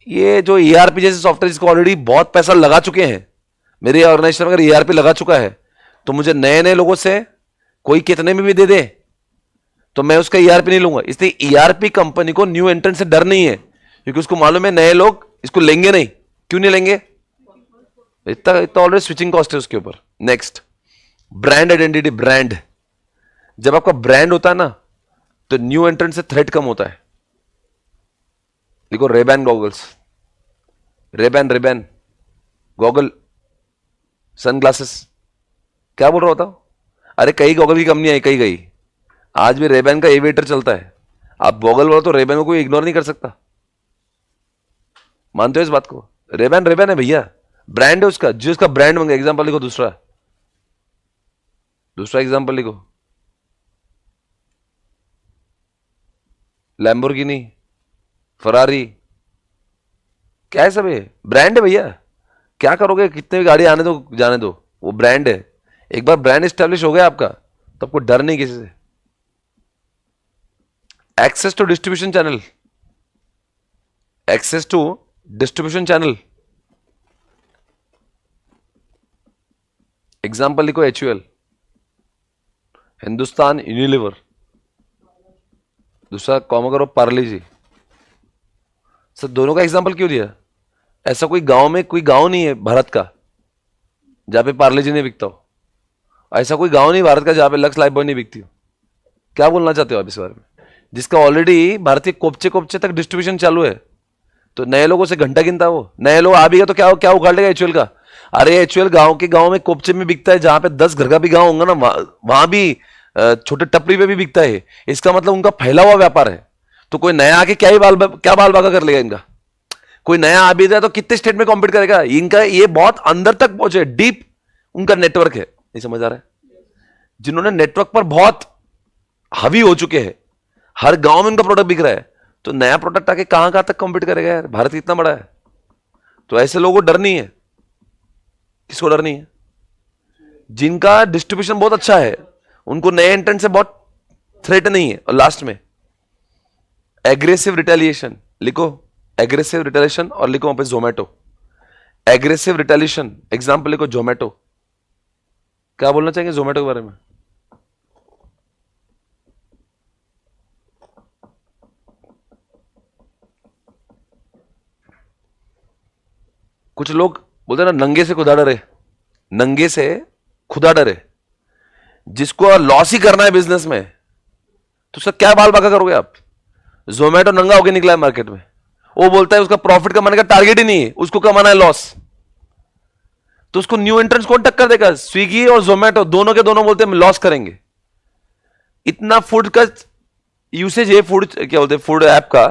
ये जो ईआरपी जैसे सॉफ्टवेयर जिसको ऑलरेडी बहुत पैसा लगा चुके हैं, मेरे ऑर्गेनाइजेशन अगर ईआरपी लगा चुका है, तो मुझे नए नए लोगों से कोई कितने में भी दे दे तो मैं उसका ईआरपी नहीं लूंगा। इसलिए ईआरपी कंपनी को न्यू एंट्रेंट से डर नहीं है, क्योंकि उसको मालूम है नए लोग इसको लेंगे नहीं। क्यों नहीं लेंगे? इतना इतना ऑलरेडी स्विचिंग कॉस्ट है उसके ऊपर। Next, brand identity. ब्रांड, जब आपका ब्रांड होता है ना, तो न्यू एंट्रेंट से थ्रेट कम होता है। देखो Ray-Ban goggles, Ray-Ban goggle, sunglasses, क्या बोल रहा होता? अरे कई गॉगल की कंपनी आई, कई गई, आज भी रेबैन का एविएटर चलता है। आप गॉगल बोलो तो रेबैन को कोई इग्नोर नहीं कर सकता। मानते हो इस बात को? रेबैन है भैया, ब्रांड है उसका, जो उसका ब्रांड बन गया। एग्जांपल लिखो दूसरा एग्जांपल लिखो, लैम्बोर्गिनी, फरारी, क्या है सब? ये ब्रांड है भैया। क्या करोगे? कितने भी गाड़ी आने दो जाने दो, वो ब्रांड है। एक बार ब्रांड एस्टेब्लिश हो गया आपका, तो आपको डर नहीं किसी से। Access to distribution channel, example लिखो एचयूएल, हिंदुस्तान यूनिलीवर। दूसरा कॉमा करो पार्ले जी। सर दोनों का एग्जांपल क्यों दिया? ऐसा कोई गांव में कोई गांव नहीं है भारत का जहां पे पार्ले जी नहीं बिकता हो? ऐसा कोई गांव नहीं भारत का जहां पे लक्स लाइफ बॉय नहीं बिकती हो। क्या बोलना चाहते हो आप इस बारे में? जिसका ऑलरेडी भारतीय कोपचे कोपचे तक डिस्ट्रीब्यूशन चालू है, तो नए लोगों से घंटा गिनता वो। नए लोग आ भी गए तो क्या क्या उखाड़ लेगा एचयूएल का? अरे एचयूएल गांव के गांव में कोपचे में बिकता है, जहां पे 10 घर का भी गांव होगा ना, वहां भी छोटे टपरी पे भी बिकता है। इसका मतलब उनका फैला हुआ व्यापार है। तो कोई नया आके क्या बाल बागा कर लेगा इनका? कोई नया आ भी जाए तो कितने स्टेट में कॉम्पीट करेगा? इनका ये बहुत अंदर तक पहुंचे, डीप उनका नेटवर्क है। नहीं समझ आ रहा है? जिन्होंने नेटवर्क पर बहुत हावी हो चुके हैं, हर गांव में उनका प्रोडक्ट बिक रहा है, तो नया प्रोडक्ट आके कहां कहां तक कॉम्पीट करेगा यार? भारत इतना बड़ा है। तो ऐसे लोगों को डर नहीं है। किसको डर नहीं है? जिनका डिस्ट्रीब्यूशन बहुत अच्छा है, उनको नए एंट्रेंट से बहुत थ्रेट नहीं है। और लास्ट में एग्रेसिव रिटेलिएशन लिखो, एग्रेसिव रिटेलिएशन, और लिखो वहां पे जोमेटो। एग्रेसिव रिटेलिएशन एग्जांपल लिखो, जोमेटो। क्या बोलना चाहेंगे जोमेटो के बारे में? कुछ लोग बोलते हैं ना, नंगे से खुदा डरे। नंगे से खुदा डरे। जिसको लॉस ही करना है बिजनेस में, तो उसका क्या बाल बाका करोगे आप? जोमेटो नंगा होकर निकला है मार्केट में, वो बोलता है उसका प्रॉफिट कमाने का टारगेट ही नहीं है, उसको कमाना है लॉस। तो उसको न्यू एंट्रेंस कौन टक्कर देगा? स्विगी और जोमेटो दोनों के दोनों बोलते हैं लॉस करेंगे। इतना फूड का यूसेज है, फूड क्या बोलते हैं, फूड ऐप का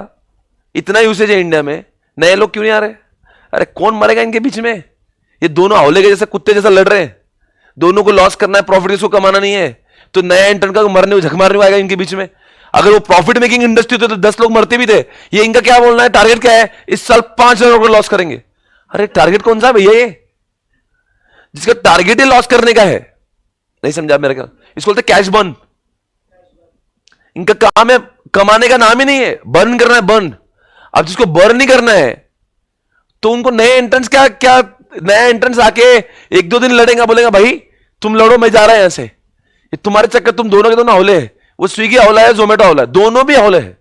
इतना यूसेज है इंडिया में, नए लोग क्यों नहीं आ रहे? अरे कौन मरेगा इनके बीच में? ये दोनों हौले के जैसे कुत्ते जैसा लड़ रहे हैं। दोनों को लॉस करना है, प्रॉफिट इसको कमाना नहीं है। तो नया एंट्रेंट का मरने झक मारने आएगा इनके बीच में। अगर वो प्रॉफिट मेकिंग इंडस्ट्री होती तो 10 लोग मरते भी थे। ये इनका क्या बोलना है, टारगेट क्या है? इस साल 5,000 करोड़ लॉस करेंगे। अरे टारगेट कौन सा भैया? ये जिसका टारगेट ही लॉस करने का है। नहीं समझा मेरे का? इसको बोलते कैश बर्न। इनका काम है, कमाने का नाम ही नहीं है, बर्न करना है, बर्न। अब जिसको बर्न नहीं करना है, तो उनको नए एंट्रेंस क्या क्या नया एंट्रेंस आके 1-2 दिन लड़ेगा, बोलेगा भाई तुम लड़ो, मैं जा रहा है यहां से। ये तुम्हारे चक्कर, तुम दोनों के दोनों हौले है। वो स्विगी हौला है, जोमेटो हौला है, दोनों भी हौले है,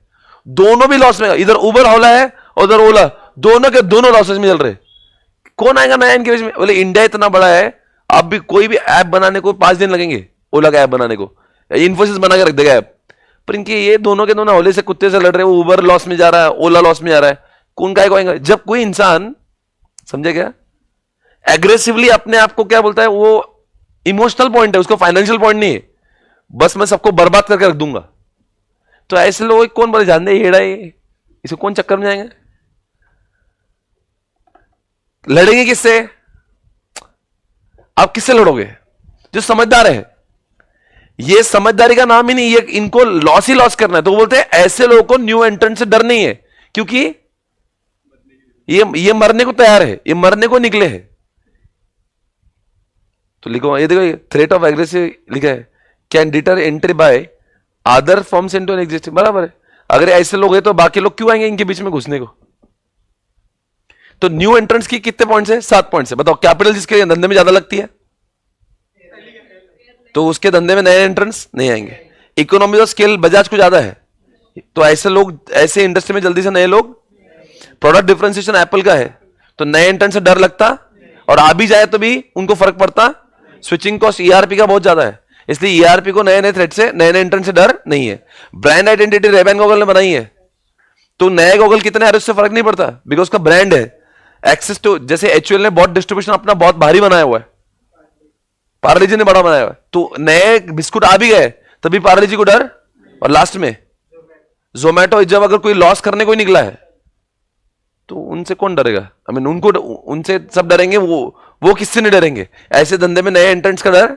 दोनों भी लॉस में। इधर उबर हौला है और उधर ओला, दोनों के दोनों लॉसेस में चल रहे। कौन आएगा नया इनके बीच में? बोले इंडिया इतना बड़ा है, आप भी कोई भी ऐप बनाने को 5 दिन लगेंगे, ओला का ऐप बनाने को, इन्फोसिस बना के रख देगा ऐप। पर इनके ये दोनों के दोनों हौले से कुत्ते से लड़ रहे हैं। वो उबर लॉस में जा रहा है, ओला लॉस में जा रहा है। कौन काय को आएगा? जब कोई इंसान, समझे क्या, एग्रेसिवली अपने आप को क्या बोलता है, वो इमोशनल पॉइंट है, उसको फाइनेंशियल पॉइंट नहीं है, बस मैं सबको बर्बाद करके रख दूंगा। तो ऐसे लोग कौन बोले जान दे हेड़ा है, इसको कौन चक्कर में जाएंगे? लड़ेंगे किससे? आप किससे लड़ोगे? जो समझदार है। ये समझदारी का नाम ही नहीं, ये इनको लॉस ही लॉस करना है। तो वो बोलते हैं ऐसे लोगों को न्यू एंट्रेंट से डर नहीं है, क्योंकि ये मरने को तैयार है, ये मरने को निकले हैं। तो लिखो, ये देखो, थ्रेट ऑफ एग्रेसिव लिखा है, can deter entry by other forms into an existing. बराबर है। अगर ऐसे लोग हैं तो बाकी लोग क्यों आएंगे इनके बीच में घुसने को? तो न्यू एंट्रेंट्स की कितने पॉइंट्स है? 7 पॉइंट्स है। बताओ, कैपिटल जिसके धंधे में ज्यादा लगती है तो उसके धंधे में नए एंट्रेंट्स नहीं आएंगे। इकोनॉमी ऑफ स्केल बजाज को ज्यादा है, तो ऐसे लोग, ऐसे इंडस्ट्री में जल्दी से नए लोग। प्रोडक्ट डिफरेंशिएशन एप्पल का है, तो नए एंट्रेंट से डर लगता, और आ भी जाए तो भी उनको फर्क पड़ता। स्विचिंग कॉस्ट ईआरपी का बहुत ज्यादा है, इसलिए ईआरपी को नए नए थ्रेट से, नए नए एंट्रेंट से डर नहीं है। ब्रांड आइडेंटिटी रेबैन गॉगल ने बनाई है, तो नए गॉगल कितने आ रहे उससे फर्क नहीं पड़ता, बिकॉज उसका ब्रांड है। एक्सेस टू, जैसे एचयूएल ने बहुत डिस्ट्रीब्यूशन अपना बहुत भारी बनाया हुआ है, पार्ले जी ने बड़ा बनाया हुआ है, तो नए बिस्कुट आ भी गए तभी पार्ले जी को डर। और लास्ट में जोमेटो, जब अगर कोई लॉस करने को ही निकला है तो उनसे कौन डरेगा? आई मीन उनको, उनसे सब डरेंगे, वो किससे नहीं डरेंगे? ऐसे धंधे में नए एंट्रेंट्स का डर।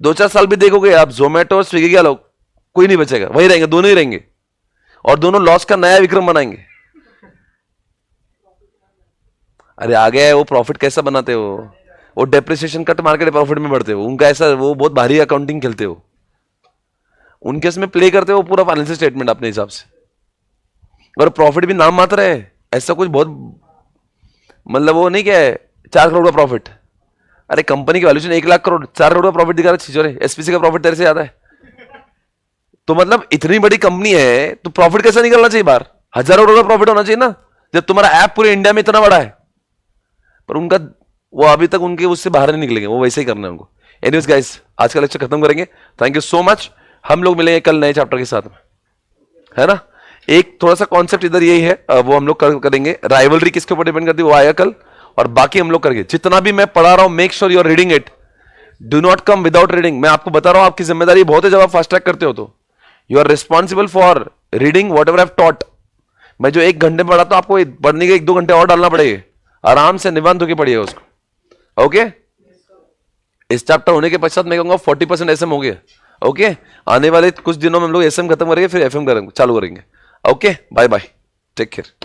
2-4 साल भी देखोगे आप, जोमेटो और स्विगी के लोग कोई नहीं बचेगा, वही रहेंगे, दोनों ही रहेंगे, और दोनों लॉस का नया विक्रम बनाएंगे। अरे आ गया है, वो प्रॉफिट कैसा बनाते हो? वो डेप्रिसिएशन कट मार्केट प्रॉफिट में बढ़ते हो, उनका ऐसा, वो बहुत भारी अकाउंटिंग खेलते हो, उनके इसमें प्ले करते हो पूरा फाइनेंशियल स्टेटमेंट अपने हिसाब से, और प्रॉफिट भी नाम मात्र है। ऐसा कुछ बहुत, मतलब वो नहीं क्या है 4 करोड़ का प्रॉफिट। अरे कंपनी की वैल्यूएशन 1 लाख करोड़, 4 करोड़ का प्रॉफिट दिखा रहा है। एसपीसी का प्रॉफिट तेरे से ज्यादा है, तो मतलब इतनी बड़ी कंपनी है तो प्रॉफिट कैसा निकलना चाहिए बाहर? 1000 करोड़ का प्रॉफिट होना चाहिए ना, जब तुम्हारा ऐप पूरे इंडिया में इतना बड़ा है। पर उनका वो अभी तक उनके उससे बाहर नहीं निकलेंगे, वो वैसे ही करना है उनको। एनीवेज गाइस, आज का लेक्चर खत्म करेंगे। Thank you so much. हम लोग मिलेंगे कल नए चैप्टर के साथ में, है ना। एक थोड़ा सा कॉन्सेप्ट इधर यही है, वो हम लोग करेंगे। राइवलरी किसके ऊपर डिपेंड करती है वो आएगा कल, और बाकी हम लोग करेंगे। जितना भी मैं पढ़ा रहा हूं, make sure you are reading it, do not come without reading. मैं आपको बता रहा हूं, आपकी जिम्मेदारी बहुत है जब आप फास्ट ट्रैक करते हो तो you are responsible for reading whatever I have taught. मैं जो 1 घंटे पढ़ा तो आपको पढ़ने के 1-2 घंटे और डालना पड़ेगा, आराम से निबंध होकर पढ़िएगा उसको। ओके, इस चैप्टर होने के पश्चात मैं कहूंगा 40% एसएम हो गया। ओके, आने वाले कुछ दिनों में हम लोग एसएम खत्म करेंगे, फिर एफएम चालू करेंगे। Okay, bye bye, take care.